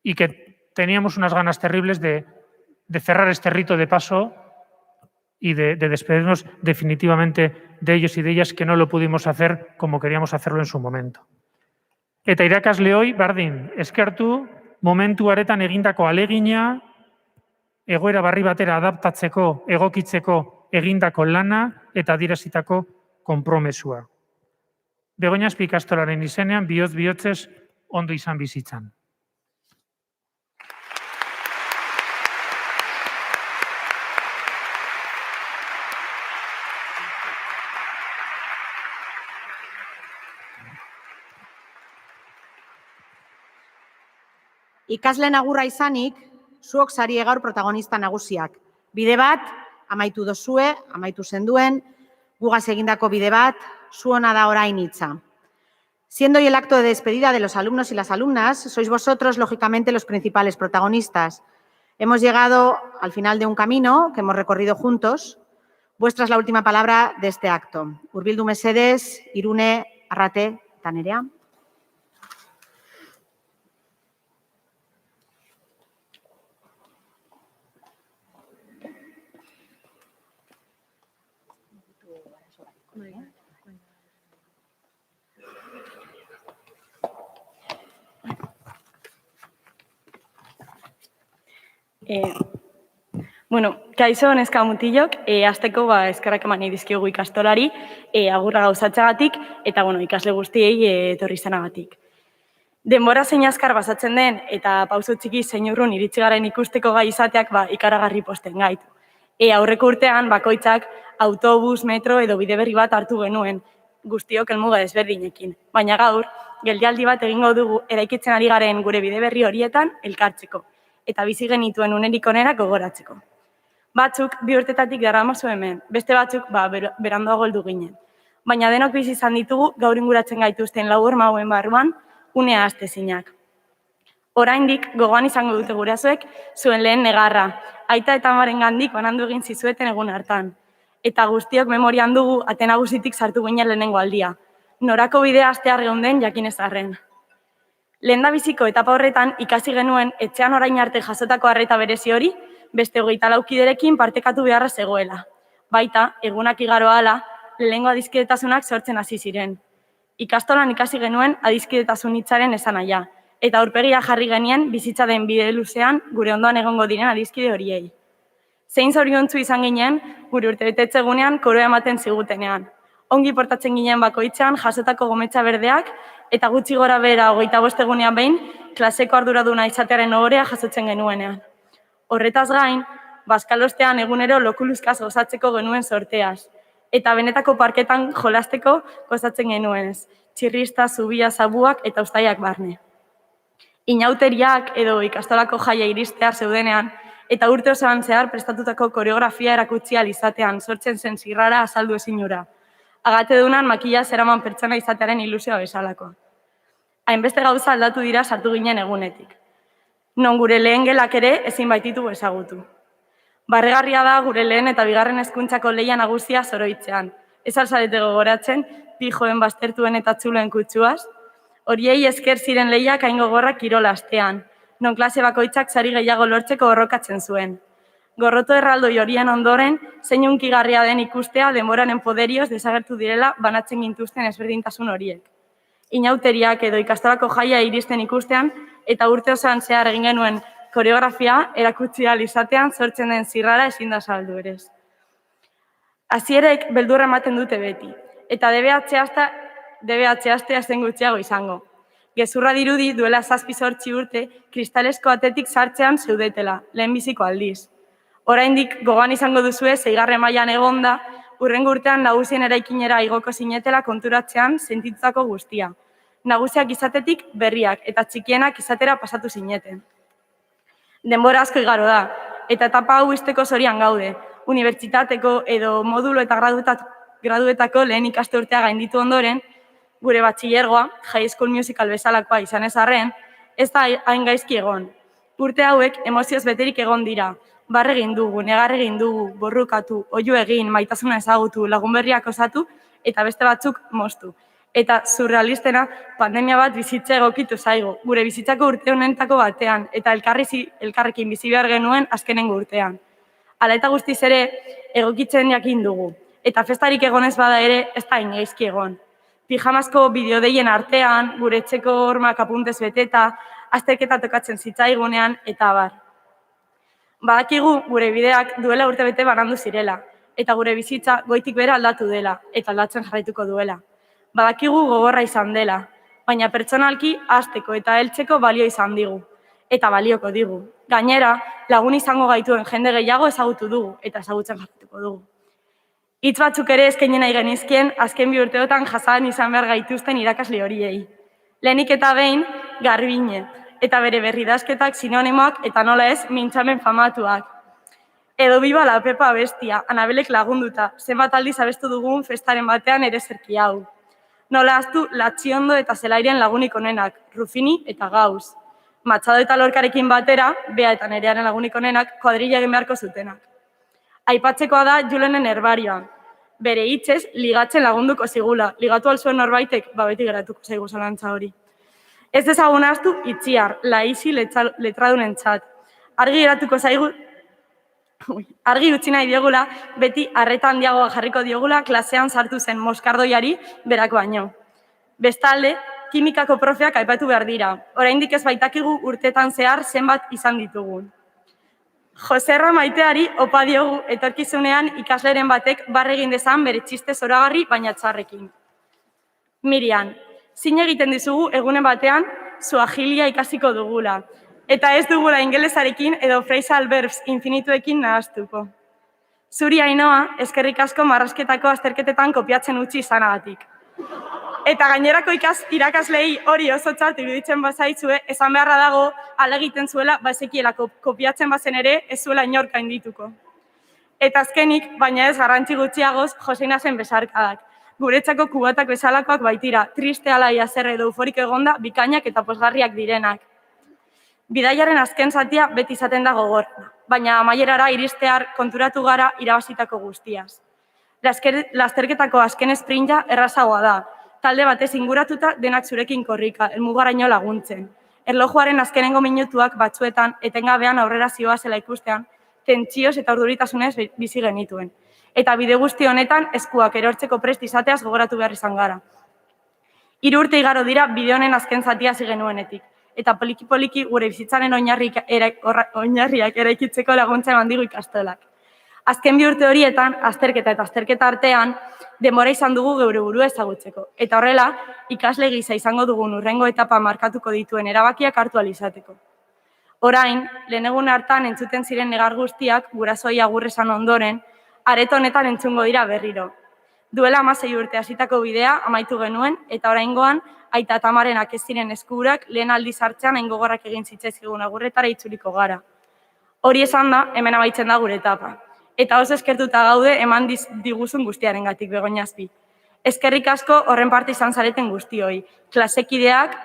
Y que teníamos unas ganas terribles de cerrar este rito de paso y de despedirnos definitivamente de ellos y de ellas, que no lo pudimos hacer como queríamos hacerlo en su momento. Eta irakasleoi, bardin, eskertu, momentu aretan egindako alegina, egoera barri batera adaptatzeko, egokitzeko egindako lana eta adierazitako konpromesua. Begoña Azpi ikastolaren izenean, bihotz-bihotzez ondo izan bizitzan.
Ikasleen agurra izanik, zuok zarie gaur protagonista nagusiak. Bide bat, amaitu dozue, amaitu zenduen, gugaz egindako bide bat, zuona da orain hitza. Siendo hoy el acto de despedida de los alumnos y las alumnas, sois vosotros, lógicamente, los principales protagonistas. Hemos llegado al final de un camino que hemos recorrido juntos. Vuestra es la última palabra de este acto. Hurbildu mesedez, Irune, Arrate, eta Nerea.
Kaixo neska mutilok, hasteko eskerrak eman dizkiogu ikastolari, agurra gauzatxagatik, eta ikasle guztiei etorri izanagatik. Denbora zein azkar basatzen den, eta pauso txiki zein urrun iritsi garen ikusteko gai izateak ikaragarri posten gaitu. Aurreko urtean bakoitzak autobus, metro edo bide berri bat hartu genuen, guztiok helmuga desberdinekin. Baina gaur, geldialdi bat egingo dugu eraikitzen ari garen gure bide berri horietan elkartzeko, eta bizi genituen unerik onera gogoratzeko. Batzuk 2 urtetatik daramazu hemen, beste batzuk beranduago heldu ginen. Baina denok bizi izan ditugu gaur inguratzen gaituzten lau horma hauen barruan unea astezinak. Oraindik gogoan izango dute gurasoek zuen lehen negarra, aita eta amarengandik banandu egin zizueten egun hartan. Eta guztiok memorian dugu ate nagusitik sartu ginen lehenengo aldia. Norako bidea astear geunden jakin ezarren. Lehendabiziko etapa horretan ikasi genuen etxean orain arte jasotako arreta berezi hori, beste 24 kiderekin partekatu beharra zegoela. Baita, egunak igaro ahala, lehenengo adiskidetasunak sortzen hasi ziren. Ikastolan ikasi genuen adiskidetasun hitzaren esanahia, eta aurpegia jarri genien bizitza den bide luzean gure ondoan egongo diren adiskide horiei. Zein zoriontsu izan ginen gure urtebetetze egunean koroa ematen zigutenean. Ongi portatzen ginen bakoitzean jasotako gometza berdeak eta gutxi gora behera 25 egunean behin klaseko arduraduna izatearen ohorea jasotzen genuenean. Horretaz gain, bazkalostean egunero lokuluzkaz gozatzeko genuen sorteaz, eta benetako parketan jolasteko gozatzen genuenez, txirrista, zubia, zabuak eta uztaiak barne. Inauteriak edo ikastolako jaia iristear zeudenean, eta urte osoan zehar prestatutako koreografia erakutsi ahal izatean sortzen zen zirrara azaldu ezinura. Agatedunan makila zeraman pertsona izatearen ilusioa bezalako. Hainbeste gauza aldatu dira sartu ginen egunetik. Non gure lehen gelak ere ezin baititu ezagutu. Barregarria da gure lehen eta bigarren hezkuntzako lehia nagusia zoroitzean. Ez alzarete gogoratzen, pijoen baztertuen eta txuloen kutsuaz. Horiei esker ziren lehiak hain gogorrak kirola astean, non klase bakoitzak sari gehiago lortzeko borrokatzen zuen. Gorroto erraldoi horien ondoren, zein hunkigarria den ikustea denboraren poderioz desagertu direla banatzen gintuzten ezberdintasun horiek. Inauteriak edo ikastolako jaia iristen ikustean eta urte osoan zehar egin genuen koreografia erakutsi ahal izatean sortzen den zirrara ezin da saldu ere. Hasierek beldurra ematen dute beti, eta DBH-astea zen gutxiago izango. Gezurra dirudi duela 7-8 urte kristalesko atetik sartzean zeudetela, lehenbiziko aldiz. Oraindik gogoan izango duzue 6. mailan egonda, hurrengo urtean nagusien eraikinera igoko zinetela konturatzean sentitutako guztia. Nagusiak izatetik berriak eta txikienak izatera pasatu zineten. Denbora asko igaro da, eta etapa hau izteko zorian gaude, unibertsitateko edo modulo eta graduetako lehen ikaste urtea gainditu ondoren, gure batxilergoa, High School Musical bezalakoa izan ez arren, ez da hain gaizki egon. Urte hauek emozioz beterik egon dira, barre egin dugu, negar egin dugu, borrukatu, oihu egin, maitasuna ezagutu, lagun berriak osatu eta beste batzuk moztu. Eta surrealistena pandemia bat bizitza egokitu zaigu, gure bizitzako urte honentako batean, eta elkarrekin bizi behar genuen azkenengo urtean. Hala eta guztiz ere, egokitzen jakin dugu, eta festarik egonez bada ere ez da hain gaizki egon. Pijamazko bideodeien artean, gure etxeko hormak apuntez beteta, azterketa tokatzen zitzaigunean, eta abar. Badakigu gure bideak duela urtebete banandu zirela, eta gure bizitza goitik bera aldatu dela, eta aldatzen jarraituko duela. Badakigu gogorra izan dela, baina pertsonalki hasteko eta heltzeko balio izan digu, eta balioko digu. Gainera, lagun izango gaituen jende gehiago ezagutu dugu, eta ezagutzen jarraituko dugu. Hitz batzuk ere eskaini nahi genizkien azken 2 urteotan jasan izan behar gaituzten irakasle horiei. Lehenik eta behin, Garbine, eta bere berridasketak sinonimoak eta nola ez mintzamen famatuak. Edo Biba la Pepa bestia, Anabelek lagunduta, zenbat aldiz abestu dugun festaren batean ere zerki hau. Nola ahaztu Latxiondo eta Zelairen lagunik onenak, Rufini eta Gauz. Machado eta Lorcarekin batera, Bea eta Nerearen lagunik onenak, kuadrilla egin beharko zutenak. Aipatzekoa da Julenen herbarioa. Bere hitzez, ligatzen lagunduko zigula. Ligatu alzuen norbaitek, beti geratuko zaigu zalantza hori. Ez dezagun ahaztu Itziar, laizi letradunentzat. Argi geratuko zaigu, argi utzi nahi diogula, beti arreta handiagoa jarriko diogula klasean sartu zen moskardoiari berako baino. Bestalde, kimikako profeak aipatu behar dira. Oraindik ez baitakigu urtetan zehar zenbat izan ditugun. Joserra Maiteari opa diogu etorkizunean ikasleren batek barre egin dezan bere txiste zoragarri baina txarrekin. Mirian, zin egiten dizugu egunen batean suahilia ikasiko dugula, eta ez dugula ingelesarekin edo phrasal verbs infinituekin nahaztuko. Zuri Ainhoa, eskerrik asko marrasketako azterketetan kopiatzen utzi izanagatik. Eta gainerako irakaslei hori oso txart iruditzen bazaizue, esan beharra dago ala egiten zuela bazekiela kopiatzen bazen ere ez zuela inork gaindituko. Eta azkenik, baina ez garrantzi gutxiagoz, Joseina zen besarkadak. Guretzako kubatak bezalakoak baitira, triste alaia zer edo euforik egonda, bikainak eta posgarriak direnak. Bidaiaren azken zatia beti izaten da gogor, baina amaierara iristear konturatu gara irabazitako guztiaz. Lasterketako azken sprinta errazagoa da, talde batez inguratuta denak zurekin korrika, helmugaraino laguntzen. Erlojuaren azkenengo minutuak batzuetan etengabean aurrera zihoazela ikustean, tentsioz eta urduritasunez bizi genituen. Eta bide guzti honetan eskuak erortzeko prest izateaz gogoratu behar izan gara. 3 urte igaro dira bide honen azken zatia hasi genuenetik, eta poliki-poliki gure bizitzaren oinarriak eraikitzeko laguntza eman digu ikastolak. Azken 2 urte horietan, azterketa eta azterketa artean, denbora izan dugu geure burua ezagutzeko. Eta horrela, ikasle gisa izango dugun hurrengo etapa markatuko dituen erabakiak hartu ahal izateko. Orain, lehen egun hartan entzuten ziren negar guztiak, gurasoei agur esan ondoren, areto honetan entzungo dira berriro. Duela 16 urte hasitako bidea amaitu genuen, eta oraingoan, aita eta amarenak ez ziren eskuburak lehen aldiz hartzean hain gogorrak egin zitzaizkigun agurretara itzuliko gara. Hori esan da, hemen amaitzen da gure etapa. Eta oso eskertuta gaude eman diguzun guztiarengatik Begoñazpi. Eskerrik asko horren parte izan zareten guztioi. Klasekideak,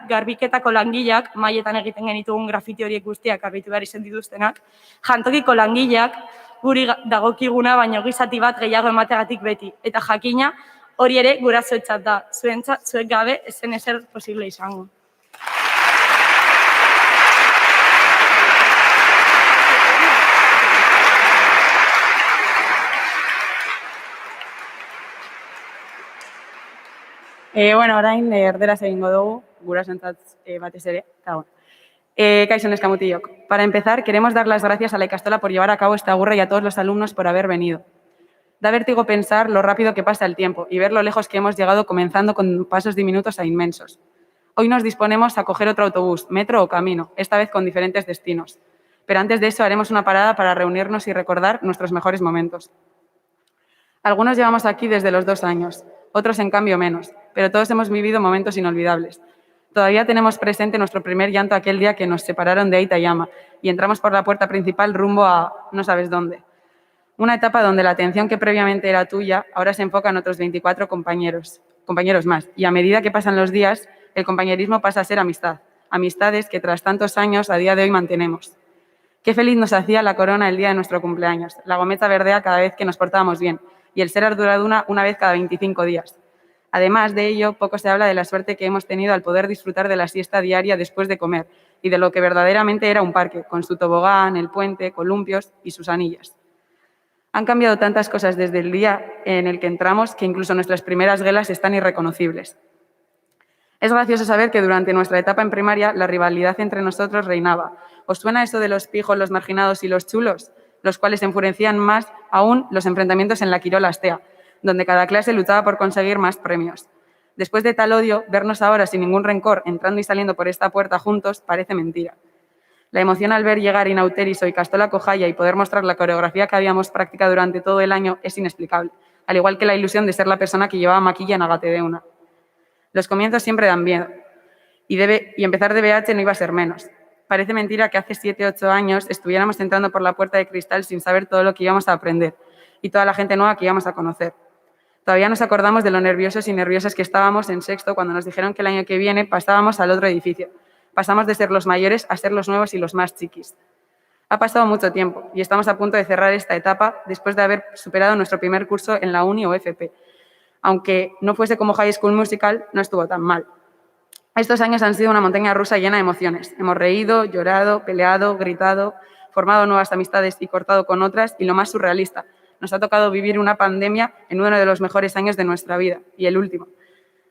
garbiketako langileak, mailetan egiten genitugun grafiti horiek guztiak garbitu behar izan dituztenak, jantokiko langileak, guri dagokiguna baino gizati bat gehiago emategatik beti. Eta jakina, hori ere gurasoentzat da, zuek gabe ez zen ezer posible izango.
Orain erderaz egingo dugu, gurasoentzat batez ere. Kaixo neskamutilok. Para empezar, queremos dar las gracias a la ikastola por llevar a cabo esta agurra y a todos los alumnos por haber venido. Da vértigo pensar lo rápido que pasa el tiempo y ver lo lejos que hemos llegado comenzando con pasos diminutos a inmensos. Hoy nos disponemos a coger otro autobús, metro o camino, esta vez con diferentes destinos. Pero antes de eso haremos una parada para reunirnos y recordar nuestros mejores momentos. Algunos llevamos aquí desde los 2 años, otros en cambio menos, pero todos hemos vivido momentos inolvidables. Todavía tenemos presente nuestro primer llanto aquel día que nos separaron de Aita y Ama y entramos por la puerta principal rumbo a no sabes dónde. Una etapa donde la atención que previamente era tuya ahora se enfoca en otros 24 compañeros más. Y a medida que pasan los días, el compañerismo pasa a ser amistad. Amistades que tras tantos años a día de hoy mantenemos. Qué feliz nos hacía la corona el día de nuestro cumpleaños, la gometa verdea cada vez que nos portábamos bien y el ser arduraduna una vez cada 25 días. Además de ello, poco se habla de la suerte que hemos tenido al poder disfrutar de la siesta diaria después de comer y de lo que verdaderamente era un parque, con su tobogán, el puente, columpios y sus anillas. Han cambiado tantas cosas desde el día en el que entramos que incluso nuestras primeras gelas están irreconocibles. Es gracioso saber que durante nuestra etapa en primaria la rivalidad entre nosotros reinaba. ¿Os suena eso de los pijos, los marginados y los chulos? Los cuales enfurecían más aún los enfrentamientos en la Quirola Astea, donde cada clase luchaba por conseguir más premios. Después de tal odio, vernos ahora sin ningún rencor, entrando y saliendo por esta puerta juntos, parece mentira. La emoción al ver llegar Inauteris o Ikastola Kojaya y poder mostrar la coreografía que habíamos practicado durante todo el año es inexplicable, al igual que la ilusión de ser la persona que llevaba maquilla en Agatedeuna. Los comienzos siempre dan miedo, y empezar de BH no iba a ser menos. Parece mentira que hace 7 o 8 años estuviéramos entrando por la puerta de cristal sin saber todo lo que íbamos a aprender y toda la gente nueva que íbamos a conocer. Todavía nos acordamos de lo nerviosos y nerviosas que estábamos en sexto cuando nos dijeron que el año que viene pasábamos al otro edificio. Pasamos de ser los mayores a ser los nuevos y los más chiquis. Ha pasado mucho tiempo y estamos a punto de cerrar esta etapa después de haber superado nuestro primer curso en la uni o FP. Aunque no fuese como High School Musical, no estuvo tan mal. Estos años han sido una montaña rusa llena de emociones. Hemos reído, llorado, peleado, gritado, formado nuevas amistades y cortado con otras, y lo más surrealista, nos ha tocado vivir una pandemia en uno de los mejores años de nuestra vida, y el último.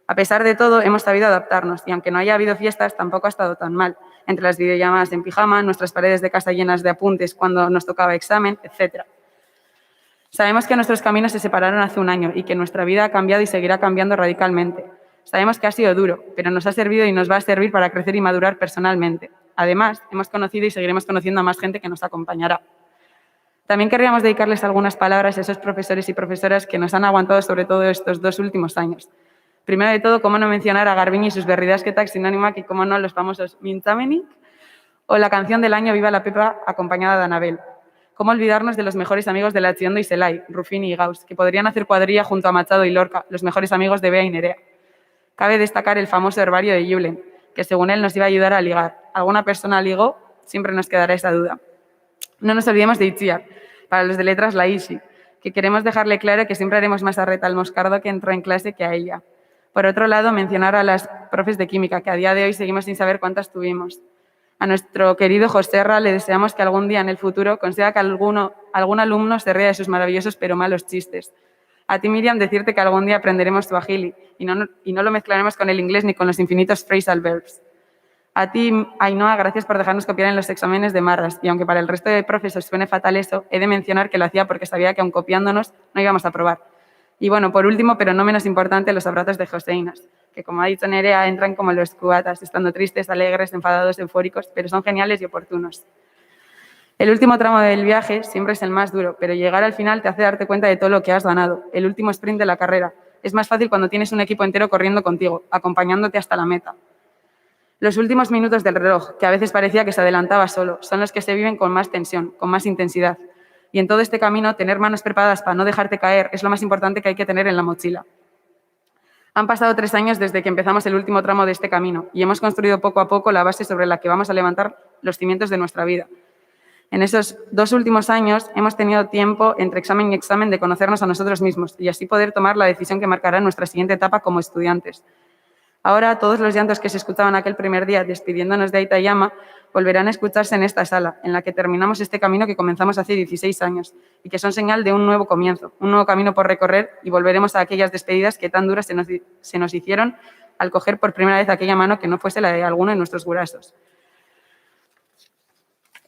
A pesar de todo, hemos sabido adaptarnos, y aunque no haya habido fiestas, tampoco ha estado tan mal. Entre las videollamadas en pijama, nuestras paredes de casa llenas de apuntes cuando nos tocaba examen, etc. Sabemos que nuestros caminos se separaron hace un año y que nuestra vida ha cambiado y seguirá cambiando radicalmente. Sabemos que ha sido duro, pero nos ha servido y nos va a servir para crecer y madurar personalmente. Además, hemos conocido y seguiremos conociendo a más gente que nos acompañará. También querríamos dedicarles algunas palabras a esos profesores y profesoras que nos han aguantado sobre todo estos 2 últimos años. Primero de todo, cómo no mencionar a Garbiñe y sus berridasketak sinónimak y cómo no los famosos Mintzamenik o la canción del año Viva la Pepa acompañada de Anabel. Cómo olvidarnos de los mejores amigos de Latxiondo y Zelai, Rufini y Gauss, que podrían hacer cuadrilla junto a Machado y Lorca, los mejores amigos de Bea y Nerea. Cabe destacar el famoso herbario de Julen, que según él nos iba a ayudar a ligar. ¿Alguna persona ligó? Siempre nos quedará esa duda. No nos olvidemos de Itziar, para los de letras la Isi, que queremos dejarle claro que siempre haremos más a Reta al Moscardo que entró en clase que a ella. Por otro lado, mencionar a las profes de química, que a día de hoy seguimos sin saber cuántas tuvimos. A nuestro querido Joserra le deseamos que algún día en el futuro consiga que algún alumno se ría de sus maravillosos pero malos chistes. A ti, Miriam, decirte que algún día aprenderemos Swahili y no lo mezclaremos con el inglés ni con los infinitos phrasal verbs. A ti, Ainhoa, gracias por dejarnos copiar en los exámenes de Marras. Y aunque para el resto de profes os suene fatal eso, he de mencionar que lo hacía porque sabía que aun copiándonos no íbamos a aprobar. Y bueno, por último, pero no menos importante, los abrazos de Joseinas, que como ha dicho Nerea, entran como los cubatas, estando tristes, alegres, enfadados, eufóricos, pero son geniales y oportunos. El último tramo del viaje siempre es el más duro, pero llegar al final te hace darte cuenta de todo lo que has ganado, el último sprint de la carrera. Es más fácil cuando tienes un equipo entero corriendo contigo, acompañándote hasta la meta. Los últimos minutos del reloj, que a veces parecía que se adelantaba solo, son los que se viven con más tensión, con más intensidad. Y en todo este camino, tener manos preparadas para no dejarte caer es lo más importante que hay que tener en la mochila. Han pasado 3 años desde que empezamos el último tramo de este camino y hemos construido poco a poco la base sobre la que vamos a levantar los cimientos de nuestra vida. En esos 2 últimos años hemos tenido tiempo entre examen y examen de conocernos a nosotros mismos y así poder tomar la decisión que marcará nuestra siguiente etapa como estudiantes. Ahora todos los llantos que se escuchaban aquel primer día despidiéndonos de Aita y Ama volverán a escucharse en esta sala, en la que terminamos este camino que comenzamos hace 16 años y que son señal de un nuevo comienzo, un nuevo camino por recorrer y volveremos a aquellas despedidas que tan duras se nos hicieron al coger por primera vez aquella mano que no fuese la de alguno de nuestros gurasos.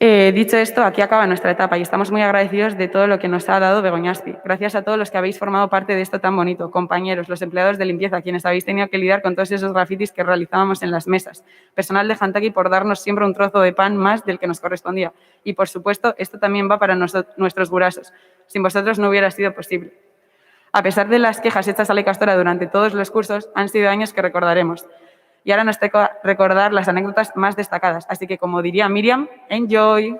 Dicho esto, aquí acaba nuestra etapa y estamos muy agradecidos de todo lo que nos ha dado Begoñaspi. Gracias a todos los que habéis formado parte de esto tan bonito, compañeros, los empleados de limpieza, quienes habéis tenido que lidiar con todos esos grafitis que realizábamos en las mesas, personal de Jantaki por darnos siempre un trozo de pan más del que nos correspondía. Y, por supuesto, esto también va para nuestros gurasos. Sin vosotros no hubiera sido posible. A pesar de las quejas hechas a la Ikastora durante todos los cursos, han sido años que recordaremos. Y ahora nos toca recordar las anécdotas más destacadas. Así que, como diría Miriam, enjoy.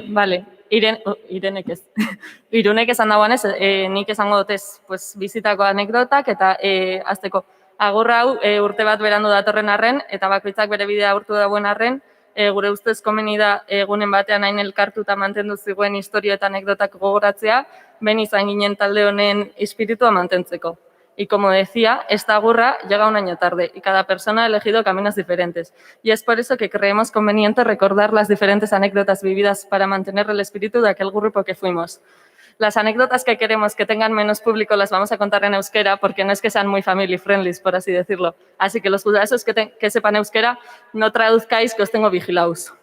Vale, Irenek ez. Irunek esan dagoenez, nik esango dutez bizitako anekdotak eta hasteko agurra hau urte bat berandu datorren arren eta bakoitzak bere bidea agurtu dagoen arren, gure ustez komeni da egunen batean hain elkartuta mantendu ziguen historia eta anekdotak gogoratzea, ben izan ginen talde honen espiritua mantentzeko. Y como decía, esta agurra llega un año tarde y cada persona ha elegido caminos diferentes. Y es por eso que creemos conveniente recordar las diferentes anécdotas vividas para mantener el espíritu de aquel grupo que fuimos. Las anécdotas que queremos que tengan menos público las vamos a contar en euskera porque no es que sean muy family friendly, por así decirlo. Así que los gurasos que sepan euskera, no traduzcáis que os tengo vigilados.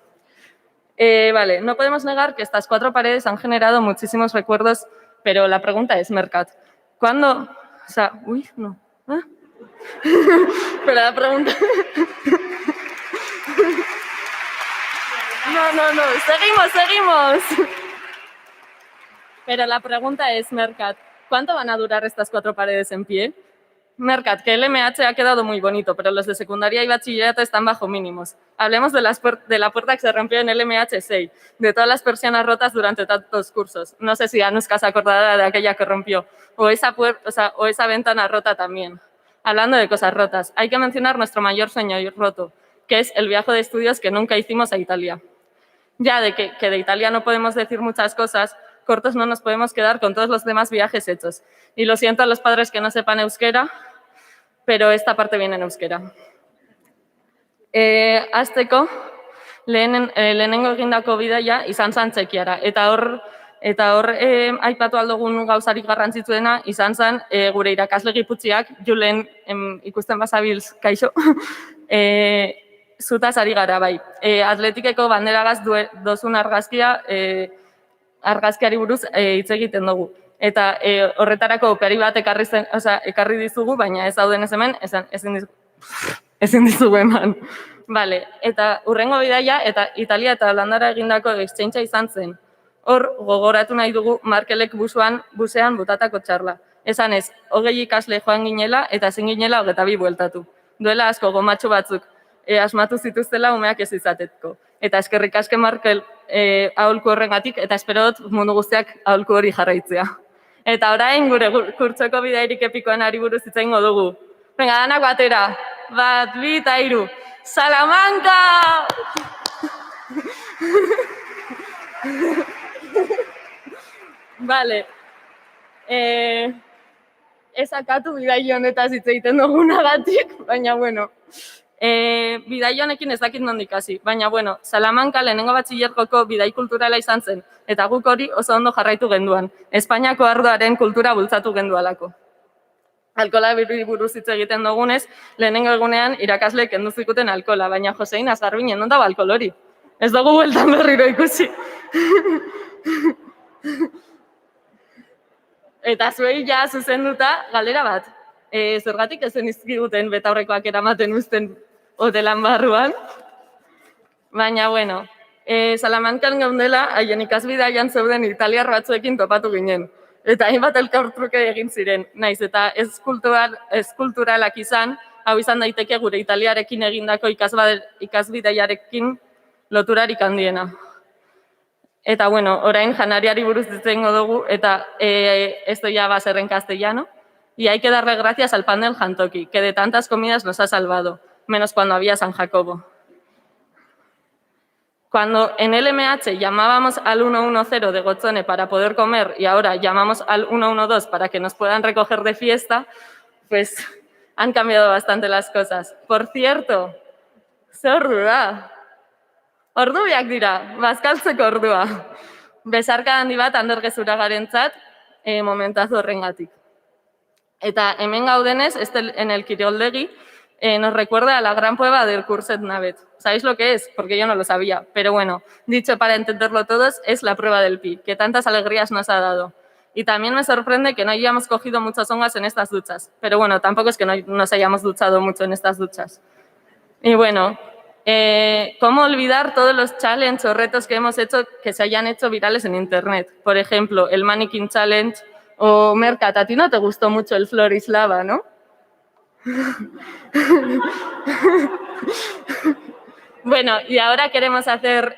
Vale, no podemos negar que estas 4 paredes han generado muchísimos recuerdos, pero la pregunta es, Mercat, ¿cuándo? O sea, uy, no. ¿Ah? Pero la pregunta... No, seguimos. Pero la pregunta es, Mercat, ¿cuánto van a durar estas 4 paredes en pie? Mercat, que el MH ha quedado muy bonito, pero los de secundaria y bachillerato están bajo mínimos. Hablemos de la puerta que se rompió en el MH6, de todas las persianas rotas durante tantos cursos. No sé si Anuska se acordará de aquella que rompió, o esa ventana rota también. Hablando de cosas rotas, hay que mencionar nuestro mayor sueño roto, que es el viaje de estudios que nunca hicimos a Italia. Ya de que de Italia no podemos decir muchas cosas, cortos no nos podemos quedar con todos los demás viajes hechos. Y lo siento a los padres que no sepan euskera, pero esta parte viene en euskera. Hasteko, lehenengo egindako bidaia izan zen Txekiara. Eta hor aipatu aldugun gauzarik garrantzitsuena izan zen gure irakasle giputziak, Julen ikusten bazabilz, kaixo, zutaz ari gara bai. Atletikeko banderagaz dozun argazkiari buruz hitz egiten dugu. Eta horretarako operi bat ekarri dizugu, baina ez dauden ez hemen, ezin dizugu eman. Vale, eta hurrengo bidaia, eta Italia eta Holandara egindako exchange izan zen. Hor, gogoratu nahi dugu Markelek busean botatako txarla. Esan ez, 20 ikasle joan ginela eta ezin ginela 22 bueltatu. Duela asko gomatxo batzuk asmatu zituztela umeak ez izateko. Eta eskerrik aske Markel aholku horrengatik, eta espero dut mundu guztiak aholku hori jarraitzea. Eta orain gure kurtsoko bidairik epikoan ari buruz hitz egingo dugu. Venga, danak batera. 1, 2 eta 3. Salamanca! Vale.
ezakatu bidaio honetaz hitz egiten dugunagatik, baina bueno. Bidaio honekin ez dakit nondik hasi, baina bueno, Salamanca lehenengo batxilergoko bidai kulturala izan zen, eta guk hori oso ondo jarraitu genduan. Espainiako ardoaren kultura bultzatu gendualako. Alkola buruz hitz egiten dugunez, lehenengo egunean irakasleek kendu zikuten alkola, baina Josein Azgarbinen non dago alkohol hori? Ez dugu bueltan berriro ikusi. Eta zuei ja zuzenduta galdera bat. Zergatik ezen izkiguten betaurrekoak eramaten uzten hotelan barruan. Baina, bueno, Salamancan gaundela, haien ikasbidaian zeuden italiar batzuekin topatu ginen. Eta hainbat elkartruke egin ziren, naiz eta ez kulturalak izan, hau izan daiteke gure italiarekin egindako ikasbidaiarekin loturarik handiena. Eta, bueno, orain janariari buruz ditzengo dugu, eta esto ya va a ser en castellano. Y hay que darle gracias al pan del jantoki, que de tantas comidas nos ha salvado, menos cuando había San Jacobo. Cuando en LMH llamábamos al 110 de Gotzone para poder comer y ahora llamamos al 112 para que nos puedan recoger de fiesta, pues han cambiado bastante las cosas. Por cierto, ze ordua. Ordubiak dira, bazkaltzeko ordua. Besarka handi bat Ander Gezuragarentzat momentazo horrengatik. Eta hemen gaudenez, en el Kiroldegi, nos recuerda a la gran prueba del Curset Navet. ¿Sabéis lo que es? Porque yo no lo sabía. Pero bueno, dicho para entenderlo todos, es la prueba del Pi, que tantas alegrías nos ha dado. Y también me sorprende que no hayamos cogido muchas hongas en estas duchas. Pero bueno, tampoco es que no nos hayamos duchado mucho en estas duchas. Y bueno, ¿cómo olvidar todos los challenges o retos que hemos hecho que se hayan hecho virales en Internet? Por ejemplo, el Mannequin Challenge o Mercat. A ti no te gustó mucho el Florislava, ¿no? Bueno, y ahora queremos hacer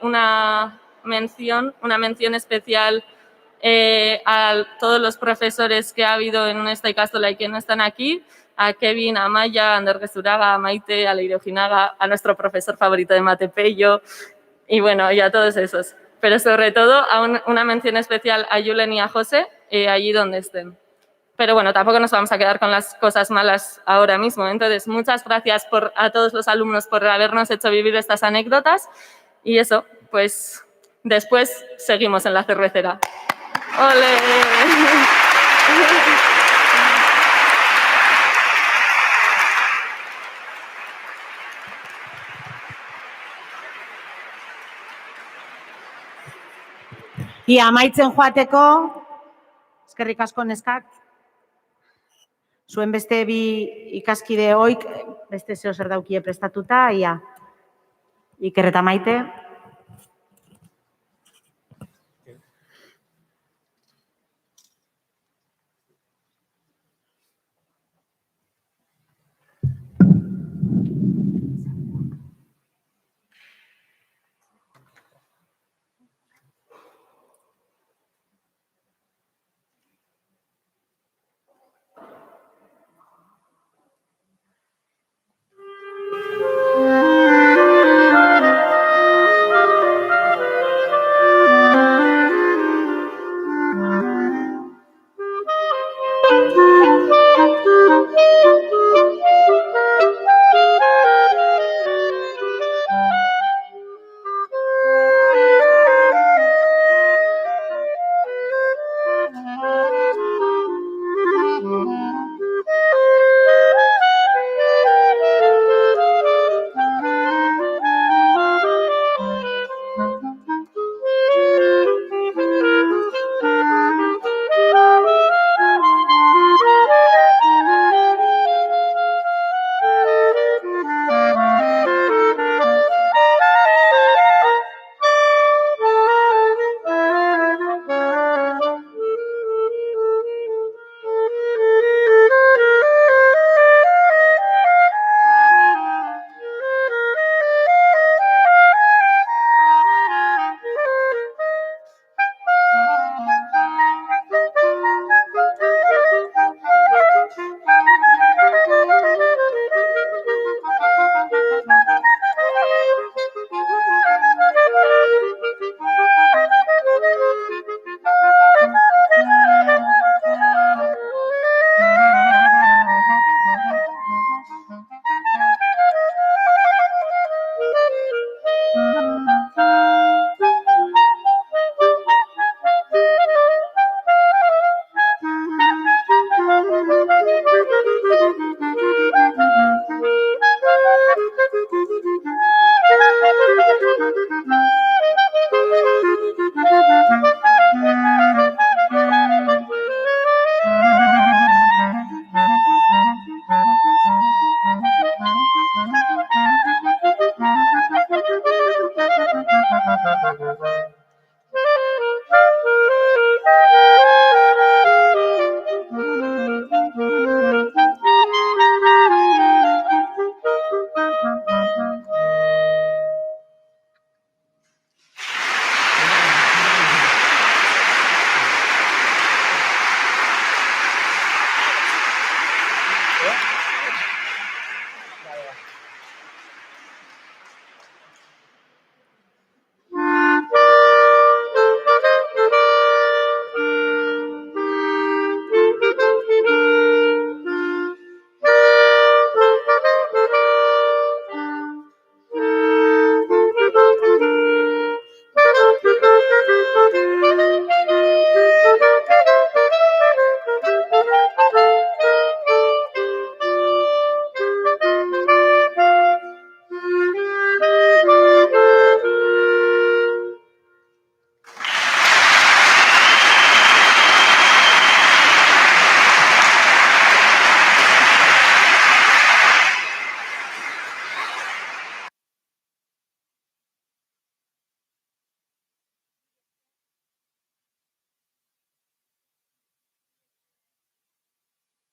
una mención especial a todos los profesores que ha habido en esta ikastola y que no están aquí, a Kevin, a Maya, a Ander Gezuraga, a Maite, a Leire Ojinaga, a nuestro profesor favorito de Mate Pello, y bueno, y a todos esos. Pero sobre todo a una mención especial a Julen y a José, allí donde estén. Pero bueno, tampoco nos vamos a quedar con las cosas malas ahora mismo. Entonces, muchas gracias a todos los alumnos por habernos hecho vivir estas anécdotas. Y eso, pues después seguimos en la cervecera. ¡Ole!
Ia amaitzen joateko, eskerrik asko neskak, zuen beste bi ikaskide oik, beste zeo zer daukie prestatuta, ia Iker eta Maite.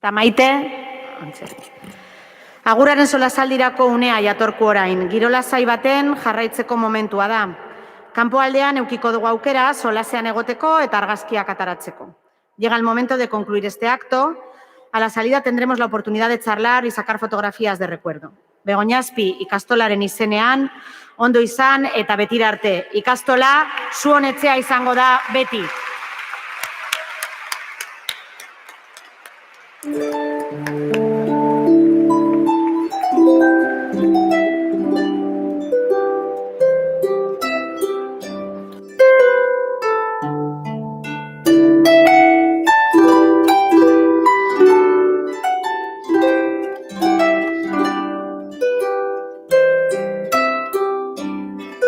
Eta Maite, agurraren solasaldirako unea jatorku orain. Girolasai baten jarraitzeko momentua da. Kanpoaldean eukiko dugu aukera solasean egoteko eta argazkiak ataratzeko. Llega el momento de concluir este acto. A la salida tendremos la oportunidad de charlar y sacar fotografías de recuerdo. Begoñazpi ikastolaren izenean, ondo izan eta betira arte. Ikastola zuon etxea izango da beti.